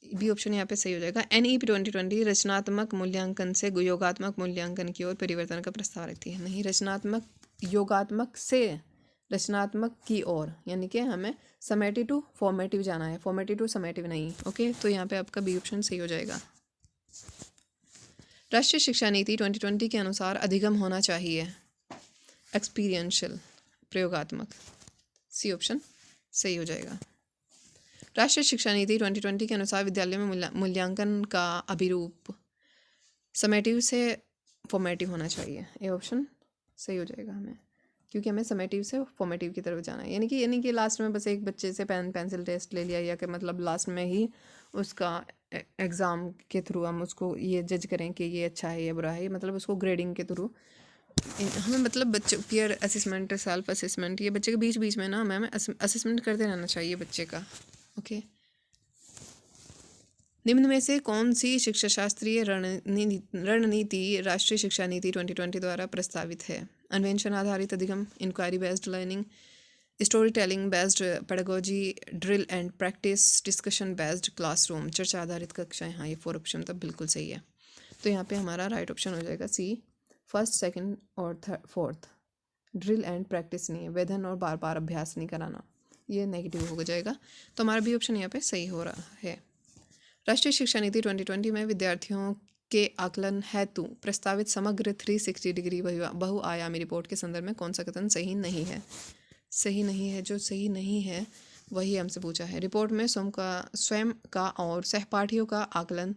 A: बी ऑप्शन यहाँ पे सही हो जाएगा। NEP 2020 रचनात्मक मूल्यांकन से योगात्मक मूल्यांकन की ओर परिवर्तन का प्रस्ताव रखती है। नहीं, रचनात्मक योगात्मक से रचनात्मक की ओर, यानी कि हमें समेटिव टू फॉर्मेटिव जाना है, फॉर्मेटिव टू समेटिव नहीं। ओके, तो यहाँ पे आपका बी ऑप्शन सही हो जाएगा। राष्ट्रीय शिक्षा नीति 2020 के अनुसार अधिगम होना चाहिए एक्सपीरियंशियल, प्रयोगात्मक। सी ऑप्शन सही हो जाएगा। राष्ट्रीय शिक्षा नीति 2020 के अनुसार विद्यालय में मूल्यांकन का अभिरूप समेटिव से फॉर्मेटिव होना चाहिए। ए ऑप्शन सही हो जाएगा हमें, क्योंकि हमें समेटिव से फॉर्मेटिव की तरफ जाना है। यानी कि लास्ट में बस एक बच्चे से पेंसिल टेस्ट ले लिया, या कि मतलब लास्ट में ही उसका एग्ज़ाम के थ्रू हम उसको ये जज करें कि ये अच्छा है या बुरा है, मतलब उसको ग्रेडिंग के थ्रू हमें मतलब बच्चे पीयर असेसमेंट, सेल्फ असेसमेंट, ये बच्चे के बीच बीच में ना हमें असेसमेंट करते रहना चाहिए बच्चे का। ओके, निम्न में से कौन सी शिक्षा शास्त्रीय रणनीति राष्ट्रीय शिक्षा नीति 2020 द्वारा प्रस्तावित है? अन्वेषण आधारित अधिगम, inquiry based learning, story telling based pedagogy, drill and practice, discussion based classroom, चर्चा आधारित कक्षाएं। हाँ, ये 4 ऑप्शन तो बिल्कुल सही है। तो यहाँ पे हमारा राइट ऑप्शन हो जाएगा सी, फर्स्ट, सेकंड और फोर्थ। ड्रिल एंड प्रैक्टिस नहीं है, वेधन और बार बार अभ्यास नहीं कराना, ये नेगेटिव हो जाएगा। तो हमारा भी ऑप्शन यहाँ पे सही हो रहा है। राष्ट्रीय शिक्षा नीति 2020 में विद्यार्थियों के आकलन हेतु प्रस्तावित समग्र 360 डिग्री बहुआयामी रिपोर्ट के संदर्भ में कौन सा कथन सही नहीं है? सही नहीं है, जो सही नहीं है वही हमसे पूछा है। रिपोर्ट में स्वयं का और सहपाठियों का आकलन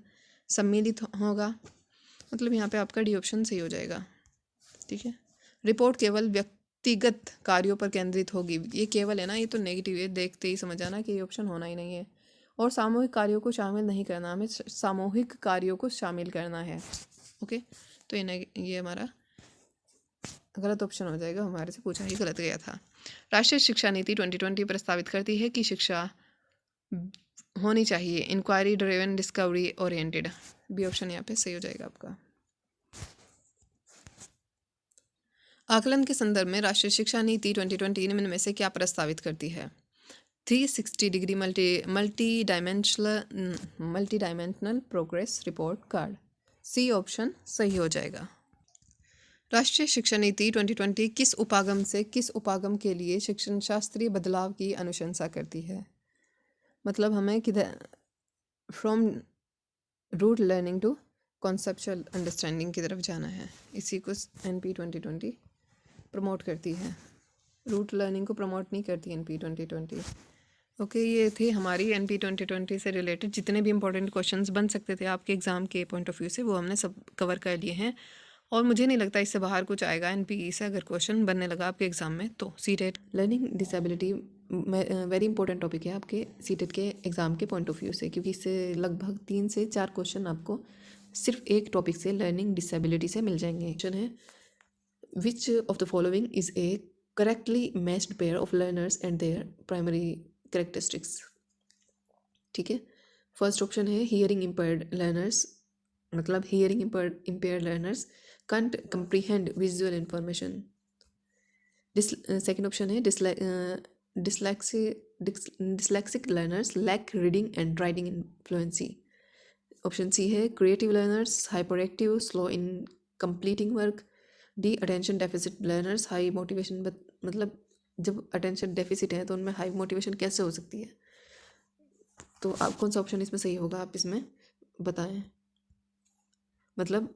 A: सम्मिलित होगा, मतलब यहाँ पे आपका डी ऑप्शन सही हो जाएगा। ठीक है। रिपोर्ट केवल व्यक्तिगत कार्यों पर केंद्रित होगी, ये केवल है ना, ये तो नेगेटिव है, देखते ही समझ आना कि ये ऑप्शन होना ही नहीं है। और सामूहिक कार्यों को शामिल नहीं करना, हमें सामूहिक कार्यों को शामिल करना है। ओके, तो ये हमारा गलत ऑप्शन हो जाएगा, हमारे से पूछा ही गलत गया था। राष्ट्रीय शिक्षा नीति 2020 प्रस्तावित करती है कि शिक्षा होनी चाहिए inquiry driven discovery oriented, B option यहाँ पे सही हो जाएगा आपका। आकलन के संदर्भ में राष्ट्रीय शिक्षा नीति 2020 निम्न में से क्या प्रस्तावित करती है? 360 degree multi dimensional progress report card, C option सही हो जाएगा। राष्ट्रीय शिक्षा नीति 2020 किस उपागम से किस उपागम के लिए शिक्षण शास्त्रीय बदलाव की अनुशंसा करती है? मतलब हमें किधर from rote learning to conceptual understanding की तरफ जाना है, इसी को NP 2020 प्रमोट करती है। रूट लर्निंग को प्रमोट नहीं करती NP 2020। ओके, ये थे हमारी NP 2020 से रिलेटेड जितने भी इंपॉर्टेंट क्वेश्चंस बन सकते थे आपके एग्ज़ाम के पॉइंट ऑफ व्यू से, वो हमने सब कवर कर लिए हैं। और मुझे नहीं लगता इससे बाहर कुछ आएगा NPE से, अगर क्वेश्चन बनने लगा आपके एग्ज़ाम में तो। CTET learning disability very important topic है आपके सीटेट के एग्ज़ाम के पॉइंट ऑफ व्यू से, क्योंकि इससे लगभग 3 से 4 क्वेश्चन आपको सिर्फ एक टॉपिक से लर्निंग डिसेबिलिटी से मिल जाएंगे। क्वेश्चन है विच of the following is a correctly matched pair of learners and there primary characteristics. ठीक है, फर्स्ट ऑप्शन है हियरिंग इम्पेयर्ड लर्नर्स, मतलब hearing impaired learners can't comprehend visual information. Second option है dyslexic learners lack reading and writing fluency. Option C है creative learners hyperactive slow in completing work. D attention deficit learners high motivation, मतलब जब attention deficit है तो उनमें high motivation कैसे हो सकती है? तो आप कौन सा ऑप्शन इसमें सही होगा, आप इसमें बताएं। मतलब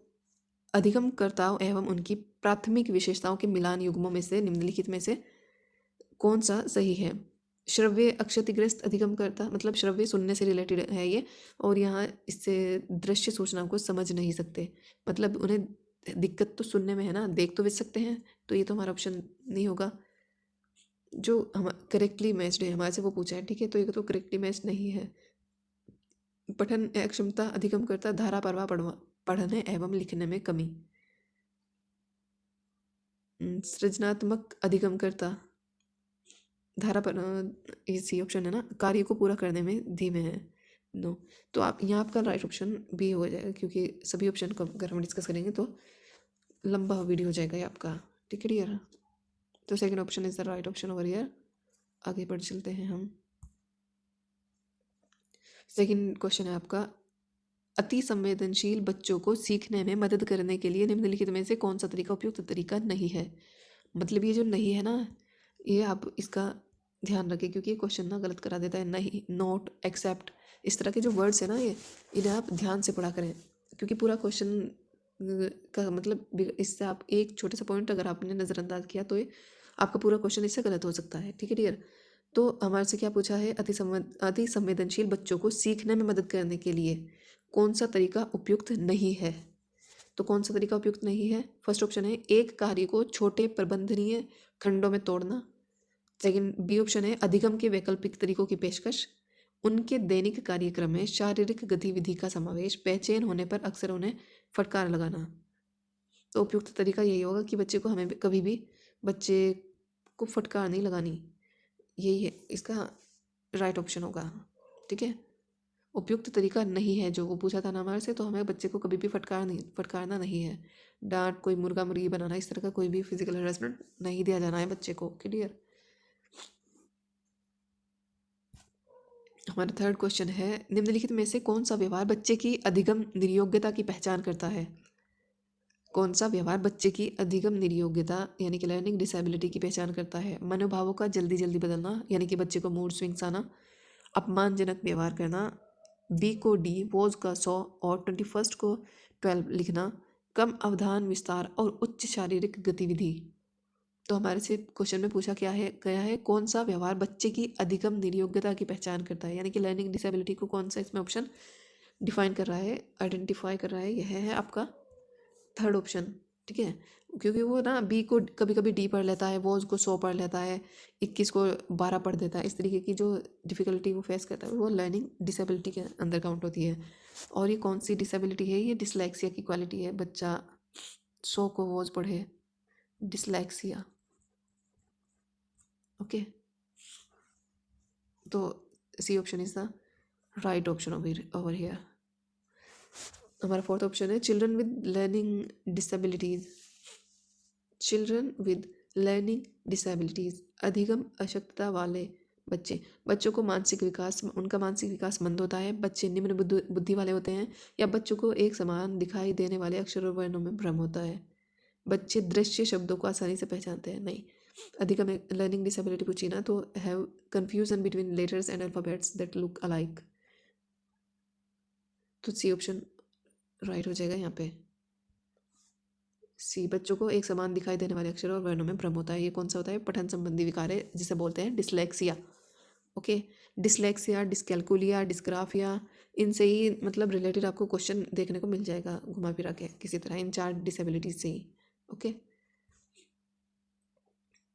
A: अधिगमकर्ताओं एवं उनकी प्राथमिक विशेषताओं के मिलान युग्मों में से निम्नलिखित में से कौन सा सही है? श्रव्य अक्षतिग्रस्त अधिगमकर्ता, मतलब श्रव्य सुनने से रिलेटेड है ये, और यहाँ इससे दृश्य सूचनाओं को समझ नहीं सकते, मतलब उन्हें दिक्कत तो सुनने में है ना, देख तो भी सकते हैं, तो ये तो हमारा ऑप्शन नहीं होगा जो हम करेक्टली मैच्ड है, हमारे से वो पूछा है। ठीक है, तो ये तो करेक्टली मैच नहीं है। पठन अक्षमता अधिगमकर्ता धारा प्रवाह पढ़ने एवं लिखने में कमी। सृजनात्मक अधिगमकर्ता धारा पर इसी ऑप्शन है ना, कार्य को पूरा करने में धीमे है, नो। तो आप यहाँ आपका राइट ऑप्शन भी हो जाएगा, क्योंकि सभी ऑप्शन को अगर हम डिस्कस करेंगे तो लंबा वीडियो हो जाएगा ये आपका। ठीक है डियर, तो second option is the right option over here. आगे बढ़ चलते हैं हम। सेकंड क्वेश्चन है आपका, अति संवेदनशील बच्चों को सीखने में मदद करने के लिए निम्नलिखित में से कौन सा तरीका उपयुक्त तरीका नहीं है? मतलब ये जो नहीं है ना, ये आप इसका ध्यान रखें, क्योंकि ये क्वेश्चन ना गलत करा देता है। नहीं, नॉट, एक्सेप्ट, इस तरह के जो वर्ड्स है ना, ये इन्हें आप ध्यान से पढ़ा करें, क्योंकि पूरा क्वेश्चन का मतलब इससे आप एक छोटे सा पॉइंट अगर आपने नज़रअंदाज किया तो ये आपका पूरा क्वेश्चन इससे गलत हो सकता है। ठीक है डियर, तो हमारे से क्या पूछा है? अति संवेदनशील बच्चों को सीखने में मदद करने के लिए कौन सा तरीका उपयुक्त नहीं है? तो कौन सा तरीका उपयुक्त नहीं है? फर्स्ट ऑप्शन है एक कार्य को छोटे प्रबंधनीय खंडों में तोड़ना। सेकंड, बी ऑप्शन है अधिगम के वैकल्पिक तरीकों की पेशकश, उनके दैनिक कार्यक्रम में शारीरिक गतिविधि का समावेश, बेचैन होने पर अक्सर उन्हें फटकार लगाना। तो उपयुक्त तरीका यही होगा कि बच्चे को हमें कभी भी बच्चे को फटकार नहीं लगानी, यही है इसका राइट ऑप्शन होगा। ठीक है, उपयुक्त तरीका नहीं है जो वो पूछा था ना हमारे से, तो हमें बच्चे को कभी भी फटकारना नहीं है। डांट, कोई मुर्गा मुर्गी बनाना, इस तरह का कोई भी फिजिकल हरेसमेंट नहीं दिया जाना है बच्चे को। क्लियर? हमारा थर्ड क्वेश्चन है, निम्नलिखित में से कौन सा व्यवहार बच्चे की अधिगम निर्योग्यता की पहचान करता है? कौन सा व्यवहार बच्चे की अधिगम निर्योग्यता यानी कि लर्निंग डिसेबिलिटी की पहचान करता है? मनोभावों का जल्दी जल्दी बदलना, यानी कि बच्चे को मूड स्विंग्स आना, अपमानजनक व्यवहार करना, बी को डी, वॉज का 100 और 21 को 12 लिखना, कम अवधान विस्तार और उच्च शारीरिक गतिविधि। तो हमारे से क्वेश्चन में पूछा क्या है गया है, कौन सा व्यवहार बच्चे की अधिगम निर्योग्यता की पहचान करता है, यानी कि लर्निंग डिसेबिलिटी को कौन सा इसमें ऑप्शन
B: डिफाइन कर रहा है, आइडेंटिफाई कर रहा है, यह है आपका थर्ड ऑप्शन। ठीक है, क्योंकि वो ना बी को कभी कभी डी पढ़ लेता है, वो उसको 100 पढ़ लेता है, 21 को 12 पढ़ देता है। इस तरीके की जो डिफ़िकल्टी वो फेस करता है वो लर्निंग डिसेबिलिटी के अंदर काउंट होती है। और ये कौन सी डिसेबिलिटी है? ये डिसलेक्सिया की क्वालिटी है। बच्चा 100 को वोज पढ़े, डिसलेक्सिया। ओके, तो C option is the right option over here. हमारा फोर्थ ऑप्शन है children with learning disabilities. Children with learning disabilities, अधिगम अशक्तता वाले बच्चे। बच्चों को मानसिक विकास, उनका मानसिक विकास मंद होता है, बच्चे निम्न बुद्धि वाले होते हैं, या बच्चों को एक समान दिखाई देने वाले अक्षर और वर्णों में भ्रम होता है, बच्चे दृश्य शब्दों को आसानी से पहचानते हैं। नहीं, अधिगम लर्निंग डिसेबिलिटी पूछी ना तो have confusion between letters and alphabets that look alike. तो सी ऑप्शन राइट हो जाएगा यहाँ पे। सी, बच्चों को एक समान दिखाई देने वाले अक्षरों और वर्णों में भ्रम होता है। ये कौन सा होता है? पठन संबंधी विकार है, जिसे बोलते हैं dyslexia. Okay, dyslexia, dyscalculia, dysgraphia, इनसे ही मतलब रिलेटेड आपको क्वेश्चन देखने को मिल जाएगा घुमा फिरा के किसी तरह, इन 4 डिसेबिलिटीज से ही। ओके,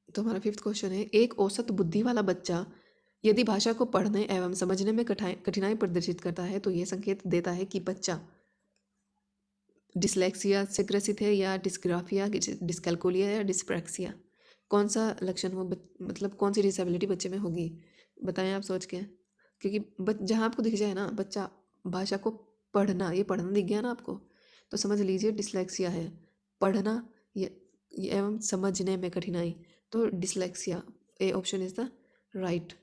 B: तो हमारा फिफ्थ क्वेश्चन है, एक औसत बुद्धि वाला बच्चा यदि भाषा को पढ़ने एवं समझने में कठिनाई प्रदर्शित करता है तो यह संकेत देता है कि बच्चा डिसलेक्सिया से ग्रसित है, या डिस्ग्राफिया, डिस्कैल्कुलिया, या डिस्प्रैक्सिया। कौन सा लक्षण हो मतलब कौन सी डिसेबिलिटी बच्चे में होगी? बताएं आप सोच के, क्योंकि जहाँ आपको दिख जाए ना बच्चा भाषा को पढ़ना, ये पढ़ना दिख गया ना आपको, तो समझ लीजिए डिसलेक्सिया है। पढ़ना ये एवं समझने में कठिनाई, तो dyslexia, A option is the right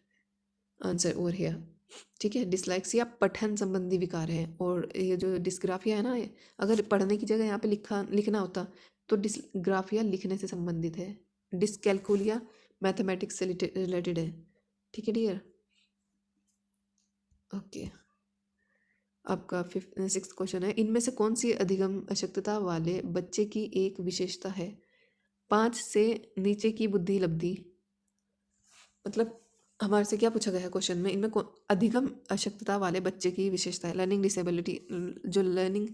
B: answer over here. ठीक है, डिसलेक्सिया पठन संबंधी विकार है, और ये जो डिस्ग्राफिया है ना, ये अगर पढ़ने की जगह यहाँ पे लिखना होता तो डिस्ग्राफिया लिखने से संबंधित है, डिस्कैल्कुलिया मैथमेटिक्स से रिलेटेड है। ठीक है डियर, ओके। आपका सिक्स्थ क्वेश्चन है, इनमें से कौन सी अधिगम अशक्तता वाले बच्चे की एक विशेषता है? 5 से नीचे की बुद्धि लब्धि, मतलब हमारे से क्या पूछा गया है क्वेश्चन में, इनमें अधिगम अशक्तता वाले बच्चे की विशेषता है, लर्निंग डिसेबिलिटी, जो लर्निंग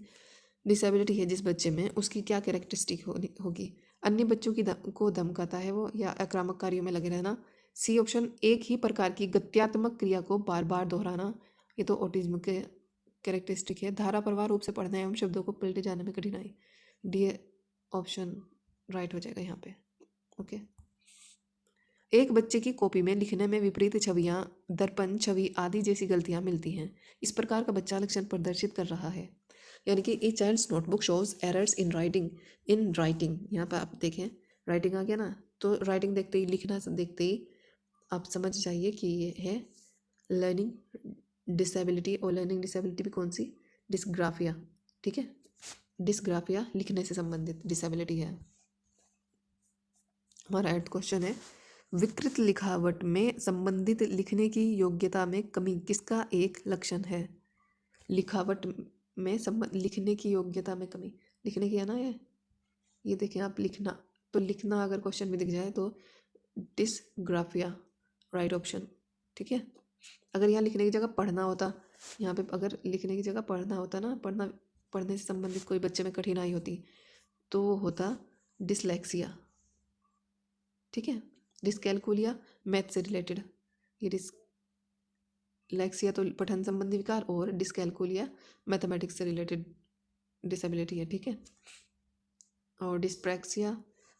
B: डिसेबिलिटी है जिस बच्चे में, उसकी क्या कैरेक्टरिस्टिक होगी? अन्य बच्चों की को धमकाता है वो, या आक्रामक कार्यों में लगे रहना। सी ऑप्शन, एक ही प्रकार की गत्यात्मक क्रिया को बार बार दोहराना, ये तो ऑटिज्म के कैरेक्टरिस्टिक है। धारा प्रवाह रूप से पढ़ना एवं शब्दों को पलटे जाने में कठिनाई। डी ऑप्शन राइट हो जाएगा यहाँ पे। ओके, एक बच्चे की कॉपी में लिखने में विपरीत छवियां, दर्पण छवि आदि जैसी गलतियां मिलती हैं। इस प्रकार का बच्चा लक्षण प्रदर्शित कर रहा है, यानी कि a child's notebook shows errors in writing. यहाँ पर आप देखें राइटिंग आ गया ना, तो राइटिंग देखते ही, लिखना देखते ही आप समझ जाइए कि ये है लर्निंग डिसेबिलिटी। और लर्निंग डिसेबिलिटी भी कौन सी? डिस्ग्राफिया। ठीक है, डिस्ग्राफिया लिखने से संबंधित डिसेबिलिटी है। हमारा एट क्वेश्चन है, विकृत लिखावट में संबंधित लिखने की योग्यता में कमी किसका एक लक्षण है? लिखावट में लिखने की योग्यता में कमी, लिखने की है ना ये देखें आप, लिखना, तो लिखना अगर क्वेश्चन में दिख जाए तो डिस्ग्राफिया राइट ऑप्शन। ठीक है, अगर यहाँ लिखने की जगह पढ़ना होता, यहाँ पे अगर लिखने की जगह पढ़ना होता ना, पढ़ने से संबंधित कोई बच्चे में कठिनाई होती तो वो होता डिसलेक्सिया। ठीक है, डिस्कैल्कुलिया मैथ से रिलेटेड, ये डिसलेक्सिया तो पठन संबंधी विकार, और डिस्कैल्कुलिया मैथमेटिक्स से रिलेटेड डिसेबिलिटी है। ठीक है, और डिस्प्रैक्सिया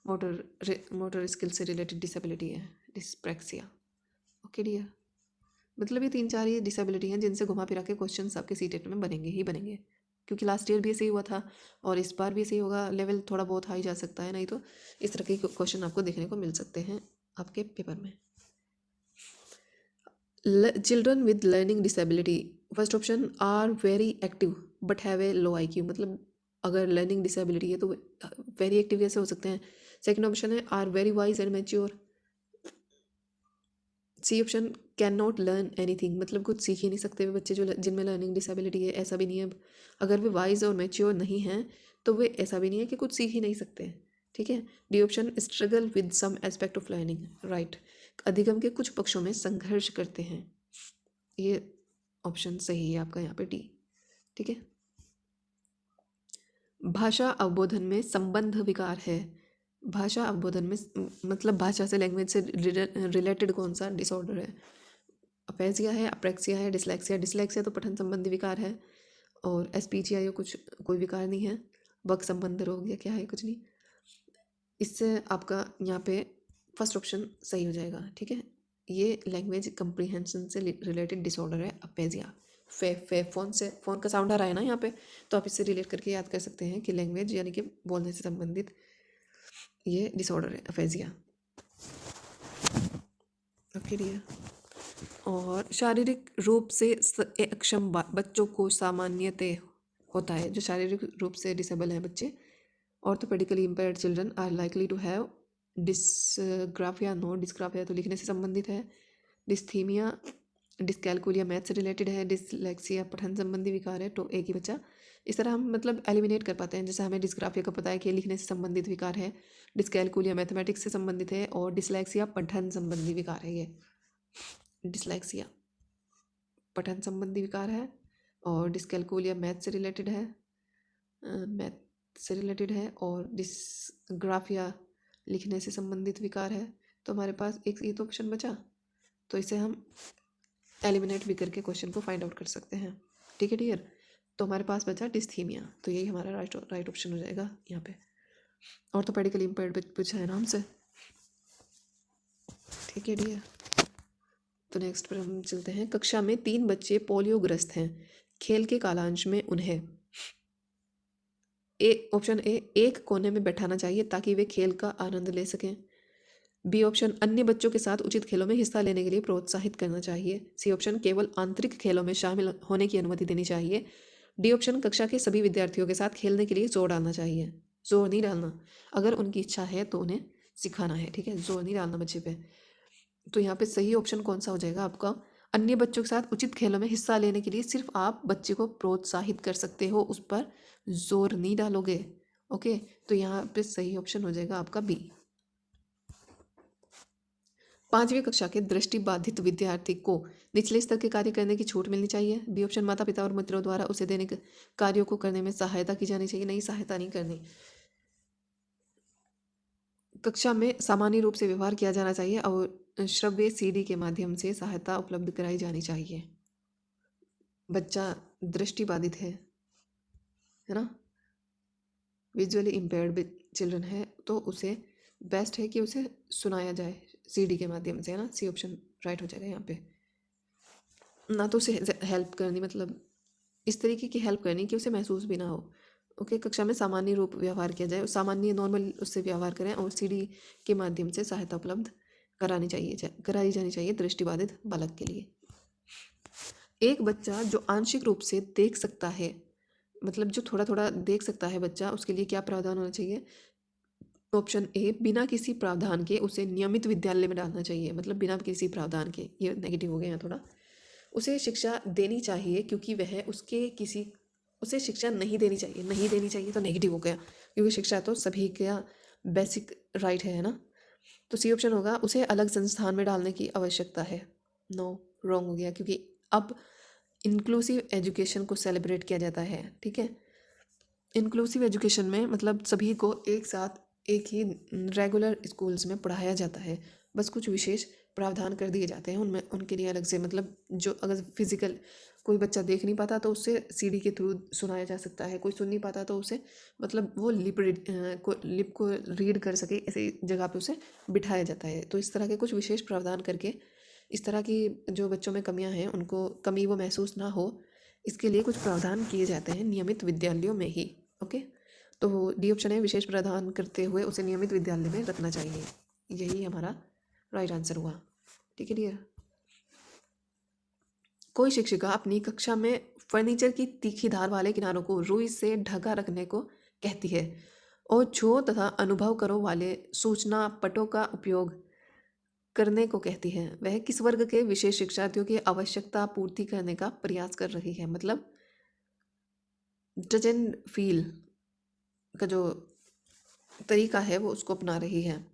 B: मोटर स्किल से रिलेटेड डिसेबिलिटी है, डिस्प्रैक्सिया। ओके डियर, मतलब ये 3-4 ये डिसेबिलिटी हैं जिनसे घुमा फिरा के क्वेश्चन आपके सीटेट में बनेंगे ही बनेंगे, क्योंकि लास्ट ईयर भी ऐसे ही हुआ था और इस बार भी ऐसे ही होगा। लेवल थोड़ा बहुत हाई जा सकता है, नहीं तो इस तरह के क्वेश्चन आपको देखने को मिल सकते हैं आपके पेपर में। Children with learning disability, first option are very active but have a low IQ, मतलब अगर लर्निंग डिसेबिलिटी है तो वेरी एक्टिव कैसे हो सकते हैं? सेकंड ऑप्शन है are very wise and mature. C option can not learn anything, मतलब कुछ सीख ही नहीं सकते वे बच्चे जो जिनमें लर्निंग डिसेबिलिटी है, ऐसा भी नहीं है। अगर वे वाइज और मैच्योर नहीं हैं तो वे ऐसा भी नहीं है कि कुछ सीख ही नहीं सकते। ठीक है, D option struggle with some aspect of learning, right, अधिगम के कुछ पक्षों में संघर्ष करते हैं। ये ऑप्शन सही है आपका यहाँ पे डी। ठीक है। भाषा अवबोधन में संबंध विकार है। भाषा अवबोधन में मतलब भाषा से, लैंग्वेज से रिलेटेड कौन सा डिसऑर्डर है? अपेजिया है, अप्रेक्सिया है, डिसलेक्सिया। डिसलेक्सिया तो पठन संबंधी विकार है, और एस्पीचिया ये कुछ कोई विकार नहीं है। वक संबंध रोग या क्या है, कुछ नहीं। इससे आपका यहाँ पे फर्स्ट ऑप्शन सही हो जाएगा, ठीक है। ये लैंग्वेज कंप्रीहेंशन से रिलेटेड डिसऑर्डर है अपेजिया। फोन से, फोन का साउंड आ रहा है ना यहाँ पे, तो आप इससे रिलेट करके याद कर सकते हैं कि लैंग्वेज यानी कि बोलने से संबंधित ये डिसऑर्डर है अपेजिया। Okay dear. और शारीरिक रूप से अक्षम बच्चों को सामान्यतः होता है, जो शारीरिक रूप से डिसेबल हैं बच्चे, orthopaedically impaired children are likely to have dysgraphia. No, dysgraphia तो लिखने से संबंधित है। डिस्थीमिया, डिस्कैलकुलिया मैथ से रिलेटेड है। डिसलेक्सिया पठन संबंधी विकार है, तो एक ही बच्चा। इस तरह हम मतलब एलिमिनेट कर पाते हैं। जैसे हमें डिस्ग्राफिया का पता है कि लिखने से संबंधित विकार है, डिस्कैलकुलिया मैथमेटिक्स से संबंधित है, और डिसलेक्सिया पठन संबंधी विकार है। ये डिसलेक्सिया पठन संबंधी विकार है, और डिस्कैलकुलिया मैथ से रिलेटेड है, और डिस्ग्राफिया लिखने से संबंधित विकार है। तो हमारे पास एक ये तो ऑप्शन बचा, तो इसे हम एलिमिनेट भी करके क्वेश्चन को फाइंड आउट कर सकते हैं, ठीक है डियर। तो हमारे पास बचा डिस्थीमिया, तो यही हमारा राइट ऑप्शन हो जाएगा यहाँ पे। ऑर्थोपेडिकली इम्पेयर्ड पूछा है ना हमसे, ठीक है डियर। तो नेक्स्ट पर हम चलते हैं। कक्षा में 3 बच्चे पोलियोग्रस्त हैं। खेल के कालांश में उन्हें ऑप्शन ए, एक कोने में बैठाना चाहिए ताकि वे खेल का आनंद ले सकें। बी ऑप्शन, अन्य बच्चों के साथ उचित खेलों में हिस्सा लेने के लिए प्रोत्साहित करना चाहिए। सी ऑप्शन, केवल आंतरिक खेलों में शामिल होने की अनुमति देनी चाहिए। डी ऑप्शन, कक्षा के सभी विद्यार्थियों के साथ खेलने के लिए जोर डालना चाहिए। जोर नहीं डालना, अगर उनकी इच्छा है तो उन्हें सिखाना है, ठीक है, जोर नहीं डालना बच्चे पे। तो यहाँ पे सही ऑप्शन कौन सा हो जाएगा आपका? अन्य बच्चों के साथ उचित खेलों में हिस्सा लेने के लिए सिर्फ आप बच्चे को प्रोत्साहित कर सकते हो, उस पर जोर नहीं डालोगे। ओके, तो यहाँ पे सही ऑप्शन हो जाएगा आपका बी। 5वीं कक्षा के दृष्टिबाधित विद्यार्थी को निचले स्तर के कार्य करने की छूट मिलनी चाहिए। बी ऑप्शन, माता पिता और मित्रों द्वारा उसे दैनिक कार्यों को करने में सहायता की जानी चाहिए। नहीं, सहायता नहीं करनी। कक्षा में सामान्य रूप से व्यवहार किया जाना चाहिए और श्रव्य सीडी के माध्यम से सहायता उपलब्ध कराई जानी चाहिए। बच्चा दृष्टिबाधित है ना, विजुअली इम्पेयर्ड चिल्ड्रन है, तो उसे बेस्ट है कि उसे सुनाया जाए सीडी के माध्यम से, है ना। सी ऑप्शन राइट हो जाएगा यहाँ पे। ना तो उसे हेल्प करनी, मतलब इस तरीके की हेल्प करनी कि उसे महसूस भी ना हो। ओके, कक्षा में सामान्य रूप व्यवहार किया जाए, सामान्य नॉर्मल उससे व्यवहार करें, और सीडी के माध्यम से सहायता उपलब्ध कराई जानी चाहिए दृष्टिबाधित बालक के लिए। एक बच्चा जो आंशिक रूप से देख सकता है, मतलब जो थोड़ा थोड़ा देख सकता है बच्चा, उसके लिए क्या प्रावधान होना चाहिए? ऑप्शन ए, बिना किसी प्रावधान के उसे नियमित विद्यालय में डालना चाहिए। मतलब बिना किसी प्रावधान के, ये नेगेटिव हो गया यहाँ थोड़ा। उसे शिक्षा देनी चाहिए क्योंकि वह उसे शिक्षा नहीं देनी चाहिए। नहीं देनी चाहिए तो नेगेटिव हो गया, क्योंकि शिक्षा तो सभी का बेसिक राइट है ना। तो सी ऑप्शन होगा, उसे अलग संस्थान में डालने की आवश्यकता है। नो, रॉन्ग हो गया, क्योंकि अब इंक्लूसिव एजुकेशन को सेलिब्रेट किया जाता है, ठीक है। इंक्लूसिव एजुकेशन में मतलब सभी को एक साथ एक ही रेगुलर स्कूल्स में पढ़ाया जाता है, बस कुछ विशेष प्रावधान कर दिए जाते हैं उनमें, उनके लिए अलग से। मतलब जो अगर फिजिकल कोई बच्चा देख नहीं पाता तो उससे सीडी के थ्रू सुनाया जा सकता है, कोई सुन नहीं पाता तो उसे मतलब वो लिप को रीड कर सके, ऐसी जगह पे उसे बिठाया जाता है। तो इस तरह के कुछ विशेष प्रावधान करके इस तरह की जो बच्चों में कमियां हैं उनको कमी वो महसूस ना हो, इसके लिए कुछ प्रावधान किए जाते हैं नियमित विद्यालयों में ही। ओके, तो डी ऑप्शन है, विशेष प्रावधान करते हुए उसे नियमित विद्यालय में रखना चाहिए। यही हमारा राइट आंसर हुआ, ठीक है डियर। कोई शिक्षिका अपनी कक्षा में फर्नीचर की तीखी धार वाले किनारों को रुई से ढका रखने को कहती है, और छो तथा अनुभव करो वाले सूचना पटों का उपयोग करने को कहती है। वह किस वर्ग के विशेष शिक्षार्थियों की आवश्यकता पूर्ति करने का प्रयास कर रही है? मतलब टच एंड फील का जो तरीका है वो उसको अपना रही है।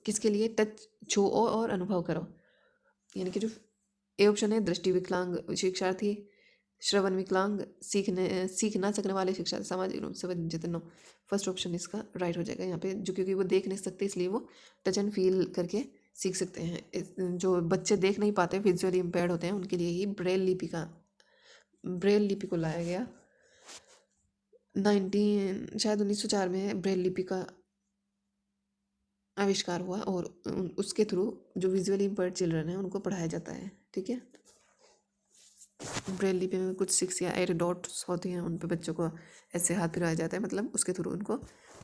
B: किसके लिए? टच, छो और अनुभव करो, यानी कि जो ए ऑप्शन है दृष्टि विकलांग शिक्षार्थी, श्रवण विकलांग, सीख ना सकने वाले, शिक्षा से सामाजिक रूप से वंचित। नो, फर्स्ट ऑप्शन इसका राइट हो जाएगा यहाँ पे, जो क्योंकि वो देख नहीं सकते इसलिए वो टच एंड फील करके सीख सकते हैं। जो बच्चे देख नहीं पाते, विजुअली इम्पेयर्ड होते हैं, उनके लिए ही ब्रेल लिपि को लाया गया। 1904 में ब्रेल लिपि का आविष्कार हुआ और उसके थ्रू जो विजुअली इम्पेयर्ड चिल्ड्रन हैं उनको पढ़ाया जाता है। ठीक है, ब्रेल लिपि में कुछ 6 या 8 डॉट्स होती हैं, उन पे बच्चों को ऐसे हाथ फिराया जाता है, मतलब उसके थ्रू उनको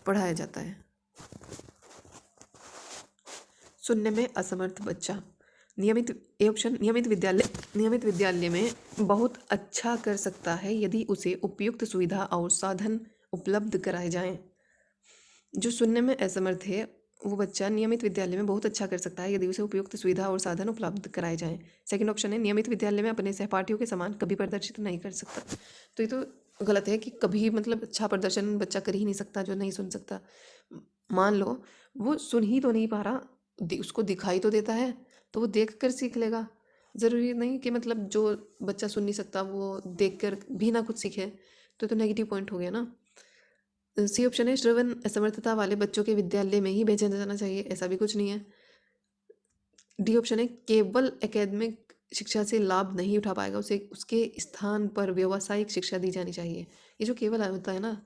B: पढ़ाया जाता है। सुनने में असमर्थ बच्चा, नियमित ऑप्शन, नियमित विद्यालय में बहुत अच्छा कर सकता है यदि उसे उपयुक्त सुविधा और साधन उपलब्ध कराए जाएं। जो सुनने में असमर्थ है वो बच्चा नियमित विद्यालय में बहुत अच्छा कर सकता है यदि उसे उपयुक्त सुविधा और साधन उपलब्ध कराए जाएं। सेकंड ऑप्शन है, नियमित विद्यालय में अपने सहपाठियों के समान कभी प्रदर्शित नहीं कर सकता। तो ये तो गलत है कि कभी, मतलब अच्छा प्रदर्शन बच्चा कर ही नहीं सकता जो नहीं सुन सकता। मान लो वो सुन ही तो नहीं पा रहा, उसको दिखाई तो देता है, तो वो देख कर सीख लेगा। ज़रूरी नहीं कि मतलब जो बच्चा सुन नहीं सकता वो देख कर भी ना कुछ सीखे, तो नेगेटिव पॉइंट हो गया ना। सी ऑप्शन है, श्रवण असमर्थता वाले बच्चों के विद्यालय में ही भेजा जाना चाहिए, ऐसा भी कुछ नहीं है। डी ऑप्शन है, केवल एकेडमिक शिक्षा से लाभ नहीं उठा पाएगा, उसे उसके स्थान पर व्यावसायिक शिक्षा दी जानी चाहिए। ये जो केवल होता है ना,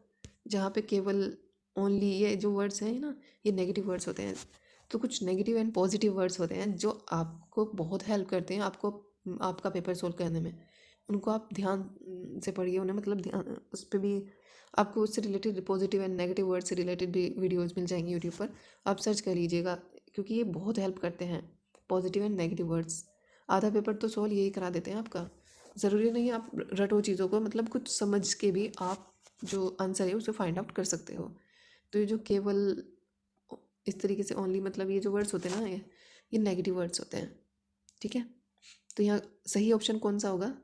B: जहाँ पे केवल, ओनली, ये जो वर्ड्स हैं ना, ये नेगेटिव वर्ड्स होते हैं। तो कुछ नेगेटिव एंड पॉजिटिव वर्ड्स होते हैं जो आपको बहुत हेल्प करते हैं, आपको आपका पेपर सोल्व करने में। उनको आप ध्यान से पढ़िए, उन्हें मतलब ध्यान, उस पर भी आपको उससे related positive and negative word से रिलेटेड भी वीडियोज़ मिल जाएंगी यूट्यूब पर, आप सर्च कर लीजिएगा, क्योंकि ये बहुत हेल्प करते हैं, पॉजिटिव एंड नेगेटिव वर्ड्स। आधा पेपर तो सोल्व यही करा देते हैं आपका। ज़रूरी नहीं आप रटो चीज़ों को, मतलब कुछ समझ के भी आप जो आंसर है उसे फाइंड आउट कर सकते हो। तो ये जो केवल इस तरीके से ओनली, मतलब ये जो वर्ड्स होते हैं ना, ये नेगेटिव वर्ड्स होते हैं। ठीक है, तो यहाँ सही ऑप्शन कौन सा होगा,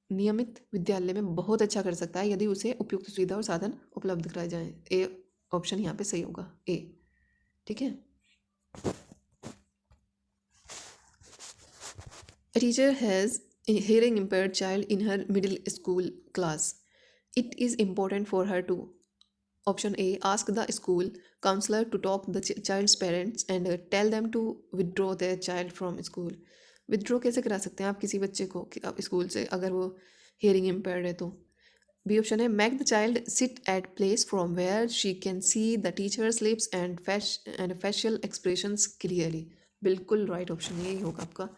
B: नियमित विद्यालय में बहुत अच्छा कर सकता है यदि उसे उपयुक्त सुविधा और साधन उपलब्ध कराए जाएं। ए ऑप्शन यहाँ पे सही होगा, ए। ठीक है, A teacher has a hearing impaired child in her middle school class. It is important for her to, option A, ask the school counselor to talk the child's parents and tell them to withdraw their child from school. Withdraw कैसे करा सकते हैं आप किसी बच्चे को school से अगर वो हेयरिंग इम्पेयर्ड है तो? बी ऑप्शन है, make the child sit at place from where she can see the teachers lips and facial expressions clearly. बिल्कुल राइट ऑप्शन यही होगा आपका,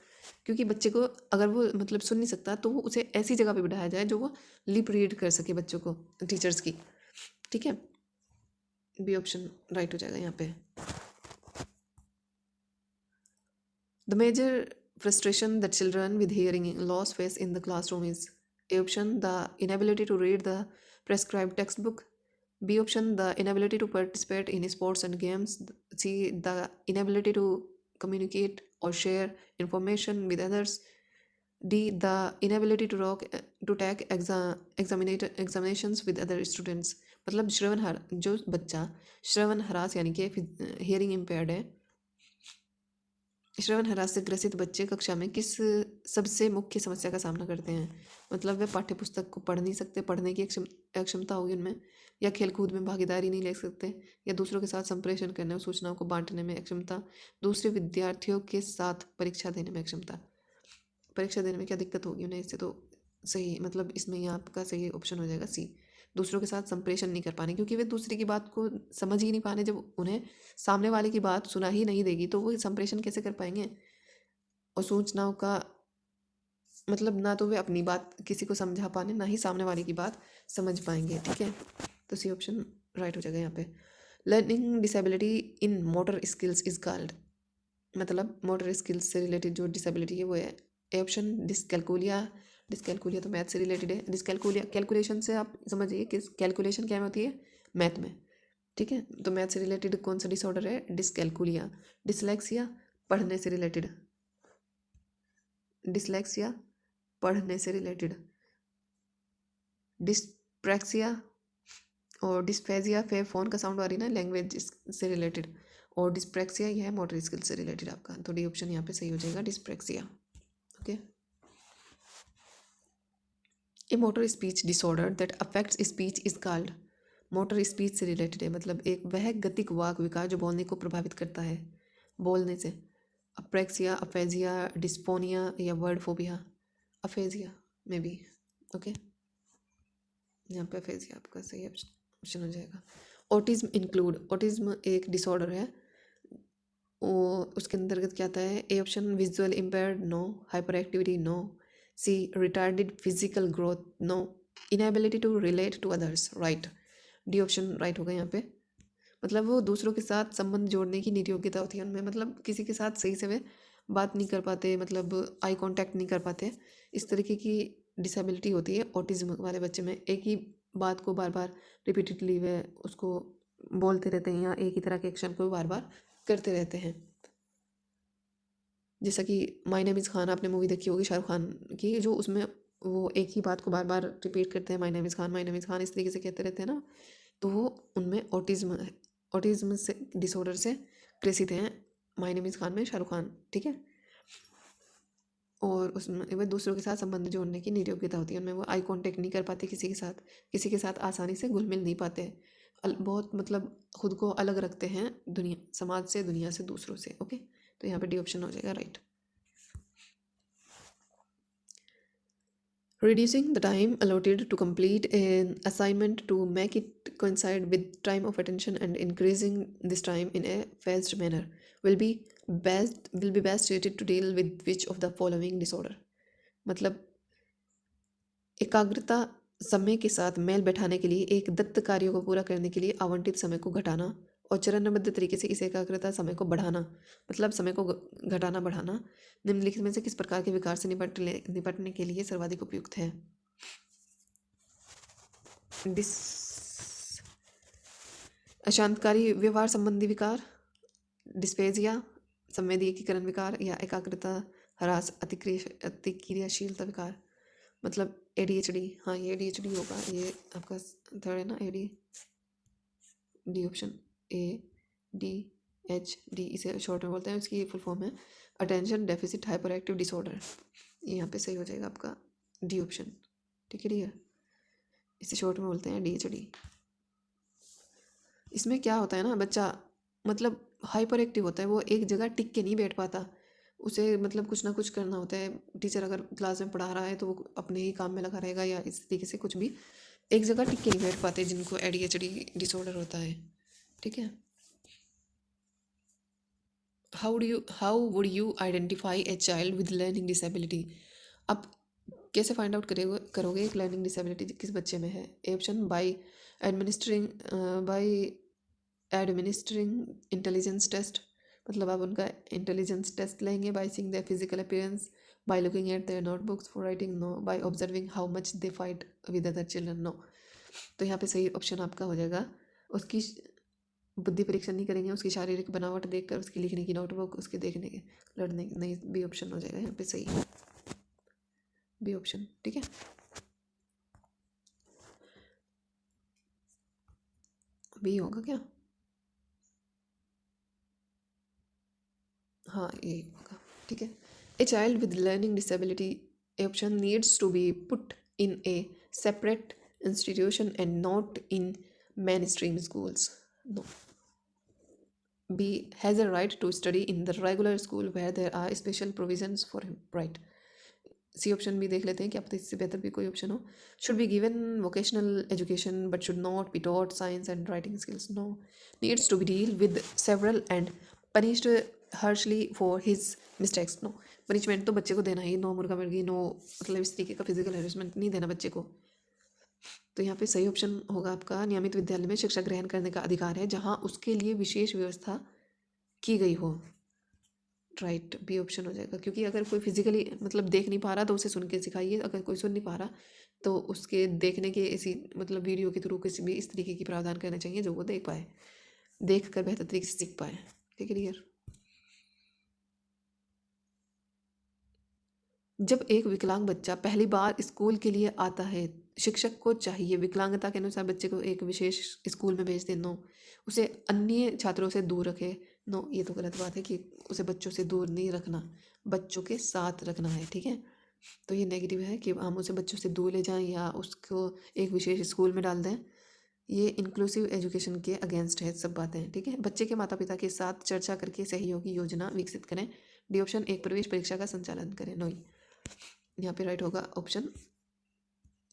B: क्योंकि बच्चे को अगर वो मतलब सुन नहीं सकता तो वो उसे ऐसी जगह पे बिठाया जाए जो वो लिप रीड कर सके बच्चों को, टीचर्स की। ठीक है, बी ऑप्शन राइट हो जाएगा यहाँ पे। The major frustration that children with hearing loss face in the classroom is: A option, the inability to read the prescribed textbook; B option, the inability to participate in sports and games; C, the inability to communicate or share information with others; D, the inability to take examinations with other students। मतलब जो बच्चा श्रवण harass यानी कि hearing impaired है, श्रवण ह्रास से ग्रसित बच्चे कक्षा में किस सबसे मुख्य समस्या का सामना करते हैं? मतलब वे पाठ्य पुस्तक को पढ़ नहीं सकते, पढ़ने की अक्षमता होगी उनमें, या खेलकूद में भागीदारी नहीं ले सकते, या दूसरों के साथ संप्रेषण करने और सूचनाओं को बांटने में अक्षमता, दूसरे विद्यार्थियों के साथ परीक्षा देने में अक्षमता। परीक्षा देने में क्या दिक्कत होगी उन्हें इससे, तो सही, मतलब इसमें यहाँ आपका सही ऑप्शन हो जाएगा सी, दूसरों के साथ संप्रेषण नहीं कर पाने, क्योंकि वे दूसरे की बात को समझ ही नहीं पाने। जब उन्हें सामने वाले की बात सुना ही नहीं देगी तो वो संप्रेषण कैसे कर पाएंगे? और सूचनाओं का मतलब ना तो वे अपनी बात किसी को समझा पाने, ना ही सामने वाले की बात समझ पाएंगे। ठीक है, तो सी ऑप्शन राइट हो जाएगा यहाँ पे। Learning disability in motor skills is called, मतलब मोटर स्किल्स से रिलेटेड जो डिसेबिलिटी है वो है ए ऑप्शन डिसकैलकुलिया। डिसकैलकुलिया तो मैथ से रिलेटेड है। डिसकैलकुलिया कैलकुलेशन से आप समझिए कि कैलकुलेशन क्या में होती है, मैथ में। ठीक है, तो मैथ से रिलेटेड कौन सा डिसऑर्डर है, डिसकैलकुलिया। डिसलेक्सिया पढ़ने से रिलेटेड, डिसलेक्सिया पढ़ने से रिलेटेड। डिस्प्रैक्सिया और डिस्फेजिया फिर फ़ोन का साउंड आ रही ना, लैंग्वेज से रिलेटेड। और डिस्प्रैक्सिया यह है मोटर स्किल से रिलेटेड आपका, तो डी ऑप्शन यहाँ पे सही हो जाएगा, dyspraxia. Okay, A motor speech disorder that affects speech is called, motor speech से रिलेटेड है, मतलब एक वह गतिक वाक विकार जो बोलने को प्रभावित करता है, बोलने से। अप्रेक्सिया, अफेजिया, डिस्पोनिया या वर्ड फोबिया। अफेजिया में भी, ओके, यहाँ पे अफेजिया आपका सही ऑप्शन हो जाएगा। ऑटिज्म इंक्लूड, ऑटिज्म एक डिसऑर्डर है, वो उसके अंतर्गत क्या आता है? A option visual impaired, no. Hyper activity, no. C retarded physical growth, no. Inability to relate to others, right. D option right होगा यहाँ पे। मतलब वो दूसरों के साथ संबंध जोड़ने की निर्योग्यता होती है उनमें, मतलब किसी के साथ सही से वे बात नहीं कर पाते, मतलब आई कांटेक्ट नहीं कर पाते, इस तरीके की डिसेबिलिटी होती है ऑटिज्म वाले बच्चे में। एक ही बात को बार बार रिपीटेडली वे उसको बोलते रहते हैं या एक ही तरह के एक्शन को बार बार करते रहते हैं। जैसा कि माय नेम इज़ खान, आपने मूवी देखी होगी शाहरुख खान की, जो उसमें वो एक ही बात को बार बार रिपीट करते हैं, my name is Khan, my name is Khan, इस तरीके से कहते रहते हैं ना, तो वो उनमें ऑटिज्म से डिसऑर्डर से ग्रसित हैं माय नेम इज़ खान में शाहरुख खान, ठीक है। और उसमें वह दूसरों के साथ संबंध जोड़ने की निर्योग्यता होती है उनमें, वो आई कांटेक्ट नहीं कर पाते किसी के साथ आसानी से घुल मिल नहीं पाते, बहुत मतलब खुद को अलग रखते हैं दुनिया, समाज से, दुनिया से, दूसरों से, ओके। तो यहाँ पे डी ऑप्शन हो जाएगा right. Reducing the time allotted to complete an assignment to make it coincide with time of attention and increasing this time in a phased manner will be best suited to deal with which of the following disorder। मतलब एकाग्रता समय के साथ mail बैठाने के लिए एक दत्त कार्यों को पूरा करने के लिए आवंटित समय को घटाना और चरणबद्ध तरीके से इस एकाग्रता समय को बढ़ाना, मतलब समय को घटाना बढ़ाना, निम्नलिखित में से किस प्रकार के विकार से निपटने के लिए सर्वाधिक उपयुक्त है? अशांतकारी व्यवहार संबंधी विकार, डिस्पेजिया, संवेदीकरण विकार, या एकाग्रता ह्रास अतिक्रियाशीलता विकार, मतलब ADHD। हाँ, ये ADHD होगा, ये आपका थर्ड है ना, डी ऑप्शन ADHD, इसे शॉर्ट में बोलते हैं, इसकी फुल फॉर्म है attention deficit hyper active disorder. ये यहाँ पे सही हो जाएगा आपका डी ऑप्शन, ठीक है डियर, इसे शॉर्ट में बोलते हैं ADHD। इसमें क्या होता है ना, बच्चा मतलब हाइपर एक्टिव होता है, वो एक जगह टिक के नहीं बैठ पाता, उसे मतलब कुछ ना कुछ करना होता है। टीचर अगर क्लास में पढ़ा रहा है तो वो अपने ही काम में लगा रहेगा, या इस तरीके से कुछ भी एक जगह टिक के नहीं बैठ पाते, जिनको ADHD डिसऑर्डर होता है, ठीक है। How would you identify A child with learning disability? आप कैसे फाइंड आउट करोगे एक लर्निंग डिसेबिलिटी किस बच्चे में है? A option by administering intelligence test, मतलब आप उनका इंटेलिजेंस टेस्ट लेंगे by seeing their physical appearance, by looking at their notebooks for writing, no. By observing how much they fight with other children, no. तो यहाँ पे सही option आपका हो जाएगा, उसकी बुद्धि परीक्षण नहीं करेंगे, उसकी शारीरिक बनावट देखकर उसकी लिखने की नोटबुक, उसके देखने के लड़ने, नहीं, बी ऑप्शन हो जाएगा यहाँ पे सही, बी ऑप्शन, ठीक है। बी होगा क्या? हाँ, ये होगा, ठीक है। A child with learning disability, option needs to be put in a separate institution and not in main stream schools, no. B has a right to study in the regular school where there are special provisions for him, right। C option भी देख लेते हैं, क्या पता इससे बेहतर भी कोई ऑप्शन हो। Should be given vocational education but should not be taught science and writing skills, no. Needs to be deal with several and punished harshly for his mistakes, no. Punishment तो बच्चे को देना ही, नो मुर्गा मुर्गी, no, मतलब इस तरीके का फिजिकल हेरेसमेंट नहीं देना बच्चे को। तो यहाँ पे सही ऑप्शन होगा आपका नियमित विद्यालय में शिक्षा ग्रहण करने का अधिकार है जहाँ उसके लिए विशेष व्यवस्था की गई हो, राइट, बी ऑप्शन हो जाएगा। क्योंकि अगर कोई फिजिकली मतलब देख नहीं पा रहा तो उसे सुन के सिखाइए, अगर कोई सुन नहीं पा रहा तो उसके देखने के इसी मतलब वीडियो के थ्रू किसी भी इस तरीके की प्रावधान करने चाहिए जो वो देख पाए, देख कर बेहतर तरीके से सीख पाए, ठीक है क्लियर। जब एक विकलांग बच्चा पहली बार स्कूल के लिए आता है, शिक्षक को चाहिए विकलांगता के अनुसार बच्चे को एक विशेष स्कूल में भेज दे, नो। उसे अन्य छात्रों से दूर रखे, नो। ये तो गलत बात है कि उसे बच्चों से दूर नहीं रखना, बच्चों के साथ रखना है, ठीक है। तो ये नेगेटिव है कि हम उसे बच्चों से दूर ले जाएं या उसको एक विशेष स्कूल में डाल दें। ये इंक्लूसिव एजुकेशन के अगेंस्ट है सब बातें, ठीक है। बच्चे के माता पिता के साथ चर्चा करके सहयोगी योजना विकसित करें। डी ऑप्शन, एक प्रवेश परीक्षा का संचालन करें। नो, यहाँ पे राइट होगा ऑप्शन,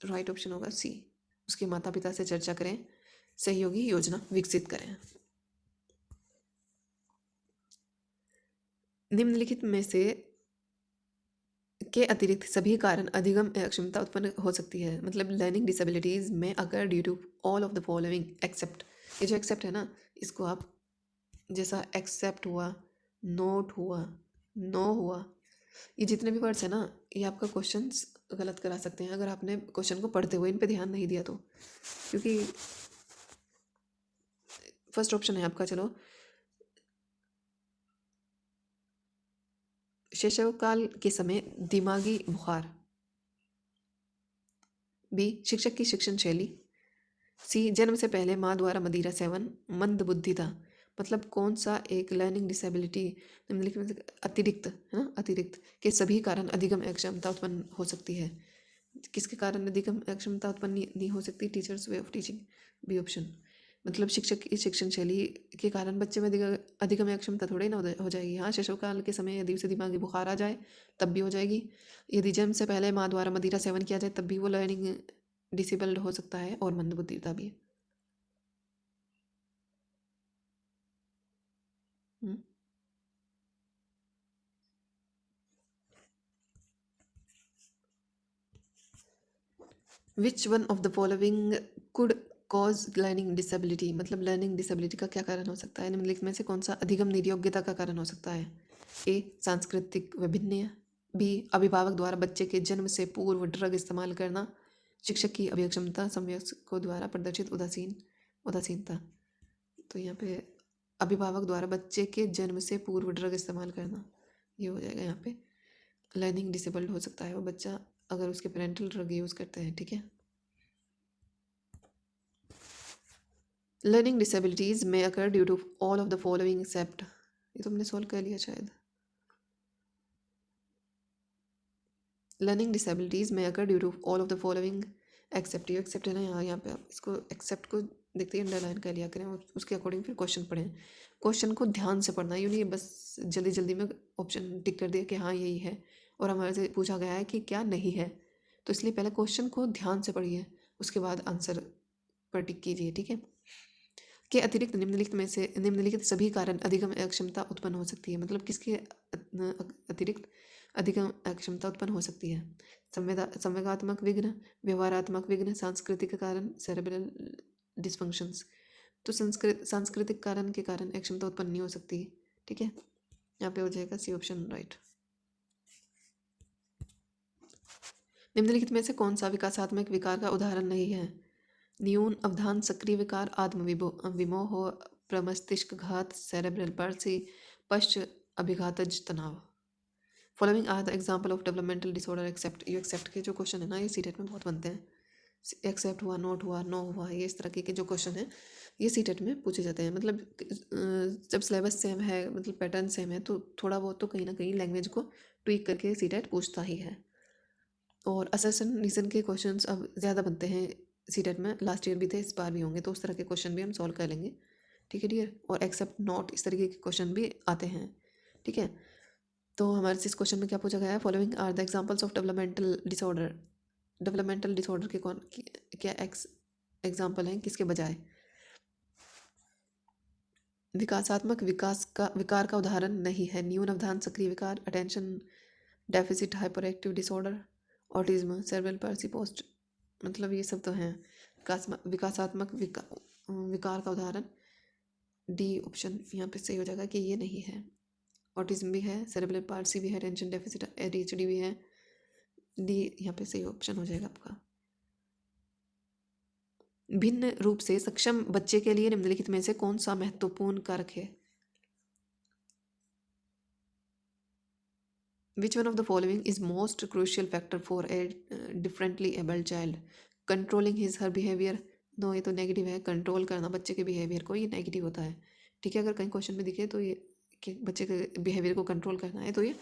B: राइट ऑप्शन होगा सी, उसके माता पिता से चर्चा करें, सहयोगी योजना विकसित करें। निम्नलिखित में से के अतिरिक्त सभी कारण अधिगम अक्षमता उत्पन्न हो सकती है। मतलब लर्निंग डिसेबिलिटीज में अगर due to all of the following except, ये जो एक्सेप्ट है ना, इसको आप जैसा एक्सेप्ट हुआ, नोट हुआ, नो हुआ, ये जितने भी वर्ड्स है ना, ये आपका क्वेश्चन गलत करा सकते हैं अगर आपने क्वेश्चन को पढ़ते हुए इन पे ध्यान नहीं दिया तो। क्योंकि फर्स्ट ऑप्शन है आपका, चलो, शैशव काल के समय दिमागी बुखार। बी, शिक्षक की शिक्षण शैली। सी, जन्म से पहले माँ द्वारा मदिरा सेवन, मंद बुद्धि था। मतलब कौन सा एक लर्निंग डिसेबिलिटी निम्नलिखित में से अतिरिक्त है ना, अतिरिक्त के सभी कारण अधिगम अक्षमता उत्पन्न हो सकती है। किसके कारण अधिगम अक्षमता उत्पन्न नहीं हो सकती? Teachers way of teaching. B option, मतलब शिक्षक की शिक्षण शैली के कारण बच्चे में अधिगम अक्षमता थोड़ी ना हो जाएगी। हाँ, शैशवकाल के समय यदि उसे दिमागी बुखार आ जाए तब भी हो जाएगी। यदि जन्म से पहले माँ द्वारा मदिरा सेवन किया जाए तब भी वो लर्निंग डिसेबल्ड हो सकता है, और मंदबुद्धिता भी है। Which one of the following could cause learning disability. मतलब लर्निंग डिसेबिलिटी का क्या कारण हो सकता है? निम्नलिखित में से कौन सा अधिगम निर्योग्यता का कारण हो सकता है? ए, सांस्कृतिक वैभिन्य। बी, अभिभावक द्वारा बच्चे के जन्म से पूर्व ड्रग इस्तेमाल करना। शिक्षक की अभिक्षमता, संवयस्कों द्वारा प्रदर्शित उदासीनता। तो यहाँ पे अभिभावक द्वारा बच्चे के जन्म से पूर्व ड्रग इस्तेमाल करना, ये हो जाएगा यहाँ पे। लर्निंग डिसेबल्ड हो सकता है वो बच्चा अगर उसके पेरेंटल ड्रग यूज़ करते हैं, ठीक है। लर्निंग डिसेबिलिटीज में occur due to all of the following except, ये तो हमने सॉल्व कर लिया शायद। लर्निंग डिसेबिलिटीज में occur due to all of the following except, ये एक्सेप्ट है ना, यहाँ पे आप इसको एक्सेप्ट को देखते ही अंडरलाइन कर लिया करें और उसके अकॉर्डिंग फिर क्वेश्चन पढ़ें। क्वेश्चन को ध्यान से पढ़ना, यूँ नहीं बस जल्दी जल्दी में ऑप्शन टिक कर दिया कि हाँ यही है और हमारे से पूछा गया है कि क्या नहीं है। तो इसलिए पहले क्वेश्चन को ध्यान से पढ़िए, उसके बाद आंसर पर टिक कीजिए, ठीक है। के अतिरिक्त निम्नलिखित सभी कारण अधिगम अक्षमता उत्पन्न हो सकती है। मतलब किसके अतिरिक्त अधिगम अक्षमता उत्पन्न हो सकती है? संवेगात्मक विघ्न, व्यवहारात्मक विघ्न, सांस्कृतिक कारण, सेरेब्रल डिस्फंक्शंस। तो सांस्कृतिक कारण के कारण अक्षमता उत्पन्न नहीं हो सकती, ठीक है। यहाँ पे हो जाएगा सी ऑप्शन राइट। निम्नलिखित में से कौन सा विकासात्मक विकार का उदाहरण नहीं है? न्यून अवधान, सक्रिय विकार, आत्म विमोह, प्रमस्तिष्क घात, सेरेब्रल पाल्सी, पश्च अभिघातज तनाव। Following are the example of developmental disorder except. ये एक्सेप्ट के जो क्वेश्चन है ना, ये सीटेट में बहुत बनते हैं। एक्सेप्ट हुआ, नोट हुआ, नो हुआ, ये इस तरह के जो क्वेश्चन है ये सीटेट में पूछे जाते हैं। मतलब जब सिलेबस सेम है, मतलब पैटर्न सेम है, तो थोड़ा बहुत तो कहीं ना कहीं लैंग्वेज को ट्वीक करके सीटेट पूछता ही है। और असर्शन रीजन के क्वेश्चंस अब ज़्यादा बनते हैं सीटेट में, लास्ट ईयर भी थे, इस बार भी होंगे, तो उस तरह के क्वेश्चन भी हम सॉल्व कर लेंगे, ठीक है डियर। और एक्सेप्ट, नॉट, इस तरीके के क्वेश्चन भी आते हैं, ठीक है। तो हमारे से इस क्वेश्चन में क्या पूछा गया है? Following are the examples of developmental disorder. Developmental disorder के कौन क्या एग्जाम्पल हैं, किसके बजाय? विकासात्मक विकार का उदाहरण नहीं है। न्यून अवधान, सक्रिय विकार, attention deficit hyper active disorder, autism, cerebral palsy, post, मतलब ये सब तो हैं विकासात्मक विकार का उदाहरण। डी ऑप्शन यहाँ पे सही हो जाएगा कि ये नहीं है। ऑटिज्म भी है, सेरेब्रल पाल्सी भी है, अटेंशन डेफिसिट ADHD भी है। डी यहाँ पे सही ऑप्शन हो जाएगा आपका। भिन्न रूप से सक्षम बच्चे के लिए निम्नलिखित में से कौन सा महत्वपूर्ण कारक है? Which one of the following is most crucial factor for a differently abled child? Controlling his her behavior. No, ये तो नेगेटिव है। कंट्रोल करना बच्चे के बिहेवियर को, ये नेगेटिव होता है, ठीक है। अगर कहीं क्वेश्चन में दिखे तो ये कि बच्चे के बिहेवियर को कंट्रोल करना है तो ये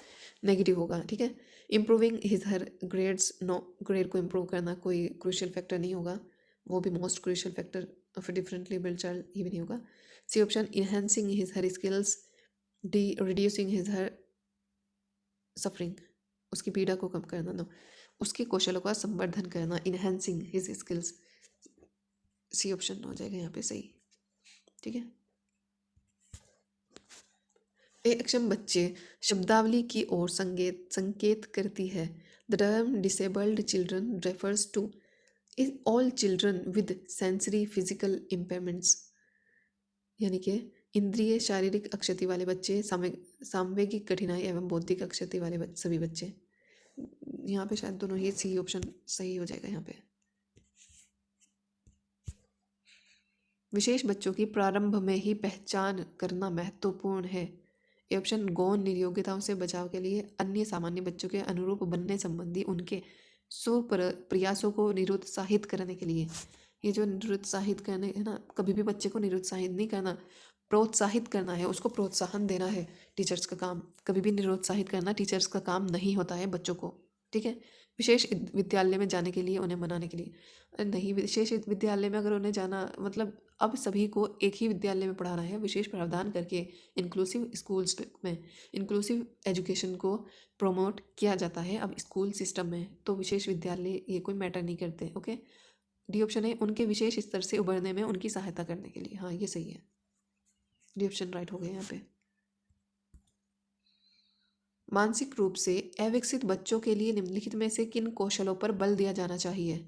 B: नेगेटिव होगा, ठीक है। Improving his her grades, no, grade को इम्प्रूव करना कोई क्रूशियल फैक्टर नहीं होगा, वो भी most crucial factor of a differently abled child ये भी नहीं होगा। C option enhancing his her skills, D reducing his her suffering, उसकी पीड़ा को कम करना, नो, उसके कौशलों का संवर्धन करना, enhancing his skills, C option हो जाएगा यहाँ पे सही, ठीक है। ए अक्षम बच्चे शब्दावली की ओर संकेत करती है। The term disabled children refers two is all children with sensory physical impairments, यानी कि इंद्रिय शारीरिक अक्षति वाले बच्चे, सामवेगिक कठिनाई एवं बौद्धिक अक्षति वाले सभी बच्चे। यहाँ पे शायद दोनों, ये सी ऑप्शन सही हो जाएगा यहाँ पे। विशेष बच्चों की प्रारंभ में ही पहचान करना महत्वपूर्ण है। ये ऑप्शन गौण निर्योग्यताओं से बचाव के लिए अन्य सामान्य बच्चों के अनुरूप बनने संबंधी उनके प्रयासों को निरुत्साहित करने के लिए। ये जो निरुत्साहित करने है ना, कभी भी बच्चे को निरुत्साहित नहीं करना, प्रोत्साहित करना है, उसको प्रोत्साहन देना है टीचर्स का काम। कभी भी निरुत्साहित करना टीचर्स का काम नहीं होता है बच्चों को, ठीक है। विशेष विद्यालय में जाने के लिए उन्हें मनाने के लिए नहीं, विशेष विद्यालय में अगर उन्हें जाना, मतलब अब सभी को एक ही विद्यालय में पढ़ाना है, विशेष प्रावधान करके इंक्लूसिव स्कूल्स में इंक्लूसिव एजुकेशन को प्रमोट किया जाता है अब स्कूल सिस्टम में, तो विशेष विद्यालय ये कोई मैटर नहीं करते, ओके। डी ऑप्शन है उनके विशेष स्तर से उभरने में उनकी सहायता करने के लिए, हाँ ये सही है, डी ऑप्शन राइट हो गया यहाँ पे। मानसिक रूप से अविकसित बच्चों के लिए निम्नलिखित में से किन कौशलों पर बल दिया जाना चाहिए?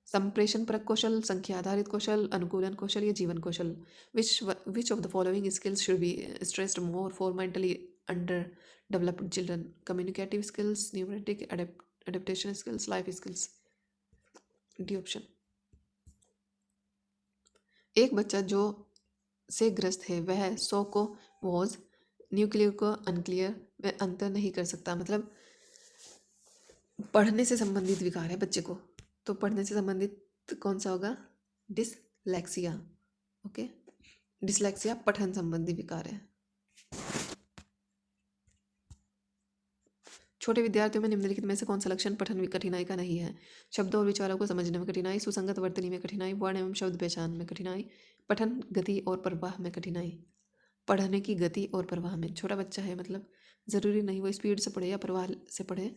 B: संप्रेषण परक कौशल, संख्या आधारित कौशल, अनुकूलन कौशल या जीवन कौशल। Which of the following skills should be stressed more for mentally under developed children? Communicative skills, pneumatic adaptation skills, life skills. D option. एक बच्चा जो से ग्रस्त है वह 100 को वॉज, न्यूक्लियर को अनक्लियर, वह अंतर नहीं कर सकता, मतलब पढ़ने से संबंधित विकार है बच्चे को, तो पढ़ने से संबंधित कौन सा होगा? Dyslexia, okay. डिसलेक्सिया पठन संबंधी विकार है। छोटे विद्यार्थियों में निम्नलिखित में से कौन सा लक्षण पठन कठिनाई का नहीं है? शब्दों और विचारों को समझने में कठिनाई, सुसंगत वर्तनी में कठिनाई, वर्ण एवं शब्द पहचान में कठिनाई, पठन गति और प्रवाह में कठिनाई। पढ़ने की गति और प्रवाह में, छोटा बच्चा है मतलब ज़रूरी नहीं वो स्पीड से पढ़े या प्रवाह से पढ़े,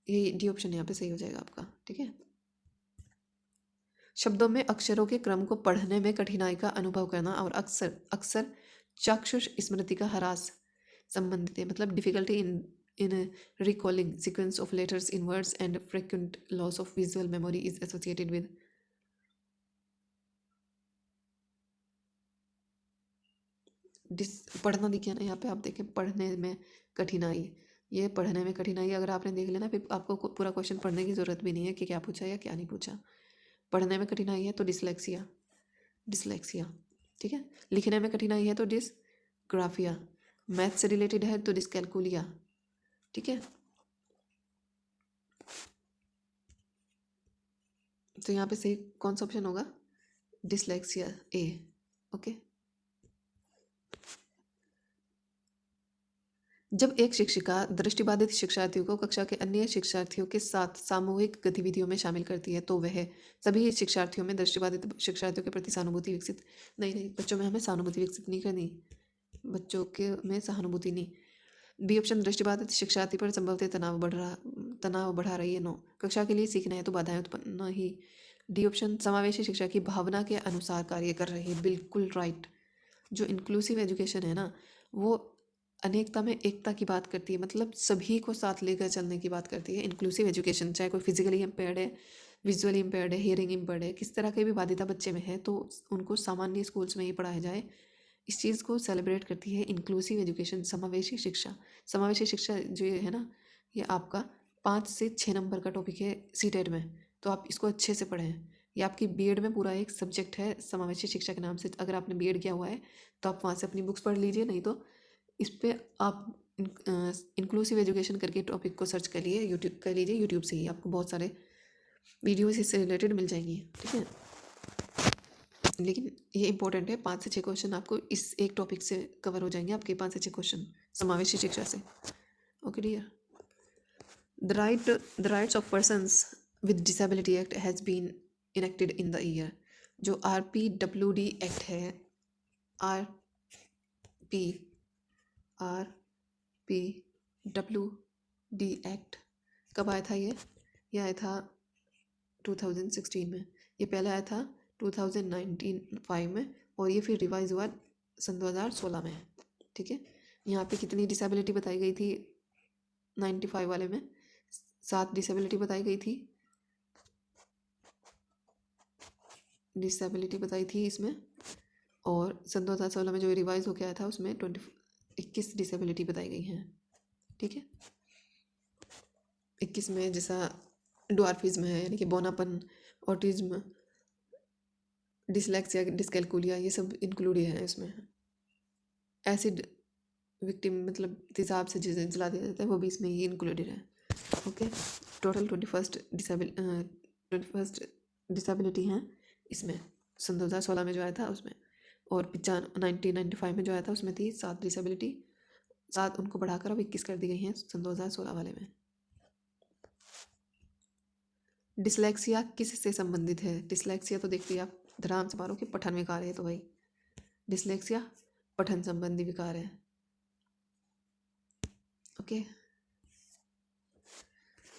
B: ये डी ऑप्शन यहाँ पे सही हो जाएगा आपका, ठीक है। शब्दों में अक्षरों के क्रम को पढ़ने में कठिनाई का अनुभव करना और अक्सर चाक्षुष स्मृति का ह्रास संबंधित है, मतलब difficulty in recalling sequence of letters in words and frequent loss of visual memory is associated with. पढ़ना देखिए ना यहाँ पे, आप देखें पढ़ने में कठिनाई, ये पढ़ने में कठिनाई अगर आपने देख लेना फिर आपको पूरा क्वेश्चन पढ़ने की ज़रूरत भी नहीं है कि क्या पूछा या क्या नहीं पूछा। पढ़ने में कठिनाई है तो डिसलेक्सिया, ठीक है। लिखने में कठिनाई है तो डिसग्राफिया, मैथ से रिलेटेड है तो डिसकैलकुलिया, ठीक है। तो यहाँ पे सही कौन सा ऑप्शन होगा? डिसलेक्सिया ए, ओके। जब एक शिक्षिका दृष्टिबाधित शिक्षार्थियों को कक्षा के अन्य शिक्षार्थियों के साथ सामूहिक गतिविधियों में शामिल करती है तो वह सभी शिक्षार्थियों में दृष्टिबाधित शिक्षार्थियों के प्रति सहानुभूति विकसित, नहीं बच्चों में हमें सहानुभूति विकसित नहीं करनी, बच्चों के में सहानुभूति नहीं। बी ऑप्शन, दृष्टिबाधित शिक्षार्थी पर संभवतः तनाव बढ़ा रही है, नो। कक्षा के लिए सीखना है तो बाधाएं उत्पन्न ही। डी ऑप्शन, समावेशी शिक्षा की भावना के अनुसार कार्य कर रही है, बिल्कुल राइट। जो इंक्लूसिव एजुकेशन है ना, वो अनेकता में एकता की बात करती है, मतलब सभी को साथ लेकर चलने की बात करती है इंक्लूसिव एजुकेशन। चाहे कोई फिजिकली इम्पेयर्ड है, विजुअली इम्पेयर्ड है, हियरिंग इम्पेयर्ड है, किस तरह की भी बाध्यता बच्चे में है तो उनको सामान्य स्कूल्स में ही पढ़ाया जाए, इस चीज़ को सेलिब्रेट करती है इंक्लूसिव एजुकेशन, समावेशी शिक्षा। समावेशी शिक्षा जो ये है ना, ये आपका 5 से 6 नंबर का टॉपिक है सीटेट में, तो आप इसको अच्छे से पढ़ें। ये आपकी बीएड में पूरा एक सब्जेक्ट है समावेशी शिक्षा के नाम से, अगर आपने बीएड किया हुआ है तो आप वहाँ से अपनी बुक्स पढ़ लीजिए, नहीं तो इस पर आप इंक्लूसिव एजुकेशन करके टॉपिक को सर्च कर लीजिए यूट्यूब से ही आपको बहुत सारे वीडियोस इससे रिलेटेड मिल जाएंगी, ठीक है। लेकिन ये इंपॉर्टेंट है, 5 से 6 क्वेश्चन आपको इस एक टॉपिक से कवर हो जाएंगे, आपके 5 से 6 क्वेश्चन समावेशी शिक्षा से। Okay dear, the rights of persons with disability act has been enacted in the year. जो RPWD एक्ट है, RPWD एक्ट कब आया था? ये आया था 2016 में। ये पहले आया था 2019 में और ये फिर रिवाइज हुआ सन 2016 में। ठीक है, यहाँ पे कितनी डिसेबिलिटी बताई गई थी 95 वाले में? 7 डिसेबिलिटी बताई गई थी, डिसेबिलिटी बताई थी इसमें। और सन 2016 में जो रिवाइज होकर आया था उसमें 21 डिसेबिलिटी बताई गई हैं। ठीक है, 21 में जैसा ड्वार्फिज्म है यानी कि बौनापन, ऑटिज्म, डिसलेक्सिया, डिस्कैलकुलिया, ये सब इंक्लूड है इसमें। एसिड विक्टिम मतलब तेजाब से जिसे जला दिया जाता है वो भी इसमें ही इंक्लूडेड है। ओके, टोटल 21 डिसेबिलिटी हैं इसमें सन 2016 में जो आया था उसमें। और 1995 में जो आया था उसमें थी 7 डिसेबिलिटी, 7 उनको बढ़ाकर अब 21 कर दी गई हैं सन 2016 वाले में। डिसलेक्सिया किससे संबंधित है? डिसलेक्सिया तो देखिए आप धराम से मारो कि पठन विकार है, तो भाई डिसलेक्सिया पठन संबंधी विकार है। Okay,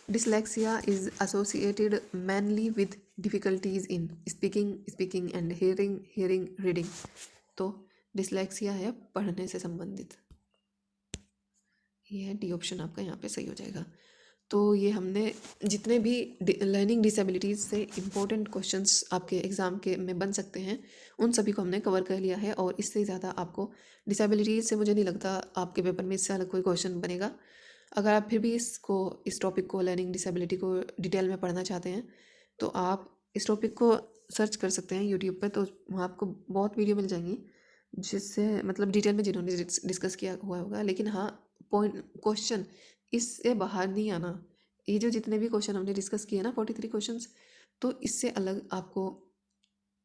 B: dyslexia is associated mainly with difficulties in speaking and hearing, reading। तो dyslexia है पढ़ने से संबंधित, ये है डी ऑप्शन आपका यहाँ पे सही हो जाएगा। तो ये हमने जितने भी लर्निंग डिसेबिलिटीज़ से इम्पोर्टेंट क्वेश्चंस आपके एग्ज़ाम के में बन सकते हैं उन सभी को हमने कवर कर लिया है। और इससे ज़्यादा आपको डिसेबिलिटीज़ से मुझे नहीं लगता आपके पेपर में इससे अलग कोई क्वेश्चन बनेगा। अगर आप फिर भी इस टॉपिक को, लर्निंग डिसेबिलिटी को डिटेल में पढ़ना चाहते हैं तो आप इस टॉपिक को सर्च कर सकते हैं यूट्यूब पर। तो वहाँ आपको बहुत वीडियो मिल जाएंगी जिससे मतलब डिटेल में जिन्होंने डिस्कस किया हुआ होगा। लेकिन हाँ, पॉइंट क्वेश्चन इससे बाहर नहीं आना। ये जो जितने भी क्वेश्चन हमने डिस्कस किए ना 43 क्वेश्चंस, तो इससे अलग आपको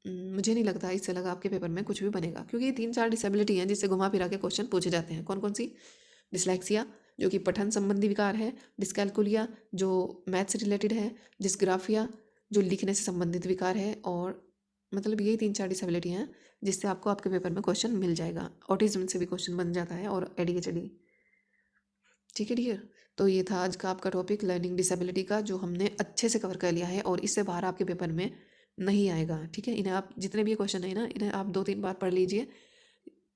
B: मुझे नहीं लगता इससे अलग आपके पेपर में कुछ भी बनेगा, क्योंकि ये 3-4 डिसेबिलिटी हैं जिससे घुमा फिरा के क्वेश्चन पूछे जाते हैं। कौन कौन सी? डिसलेक्सिया जो कि पठन संबंधी विकार है, डिस्कैलकुलिया जो मैथ से रिलेटेड है, डिस्ग्राफिया जो लिखने से संबंधित विकार है। और मतलब यही 3-4 डिसेबिलिटी हैं जिससे आपको आपके पेपर में क्वेश्चन मिल जाएगा। ऑटिज्म से भी क्वेश्चन बन जाता है और ADHD। ठीक है डियर, तो ये था आज का आपका टॉपिक लर्निंग डिसेबिलिटी का, जो हमने अच्छे से कवर कर लिया है और इससे बाहर आपके पेपर में नहीं आएगा। ठीक है, इन्हें आप जितने भी क्वेश्चन है ना, इन्हें आप 2-3 बार पढ़ लीजिए,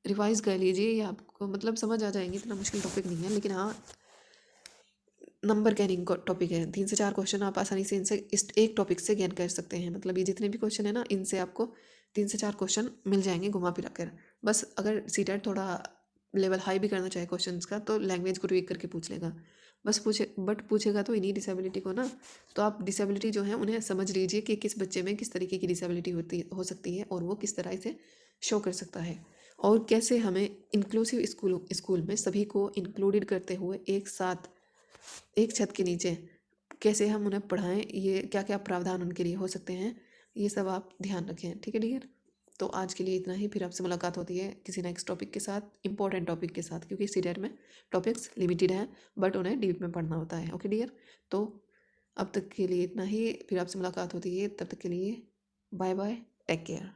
B: रिवाइज कर लीजिए, ये आपको मतलब समझ आ जाएंगे। इतना मुश्किल टॉपिक नहीं है, लेकिन हाँ नंबर कैरिंग का टॉपिक है। 3 से 4 क्वेश्चन आप आसानी से इनसे इस एक टॉपिक से गेन कर सकते हैं। मतलब ये जितने भी क्वेश्चन है ना, इनसे आपको 3 से 4 क्वेश्चन मिल जाएंगे घुमा फिरा कर। बस अगर सीटेट थोड़ा लेवल हाई भी करना चाहे क्वेश्चंस का तो लैंग्वेज को ट्वीक करके पूछ लेगा, बस पूछेगा तो इन्हीं डिसेबिलिटी को ना। तो आप डिसेबिलिटी जो है उन्हें समझ लीजिए कि किस बच्चे में किस तरीके की डिसेबिलिटी हो सकती है और वो किस तरह से शो कर सकता है, और कैसे हमें इंक्लूसिव स्कूल में सभी को इंक्लूडेड करते हुए एक साथ एक छत के नीचे कैसे हम उन्हें पढ़ाएं, ये क्या क्या प्रावधान उनके लिए हो सकते हैं, ये सब आप ध्यान रखें। ठीक है डियर, तो आज के लिए इतना ही। फिर आपसे मुलाकात होती है किसी नेक्स्ट टॉपिक के साथ, इंपॉर्टेंट टॉपिक के साथ, क्योंकि सीटेट में टॉपिक्स लिमिटेड हैं बट उन्हें डीप में पढ़ना होता है। ओके डियर, तो अब तक के लिए इतना ही, फिर आपसे मुलाकात होती है, तब तक के लिए बाय बाय, टेक केयर।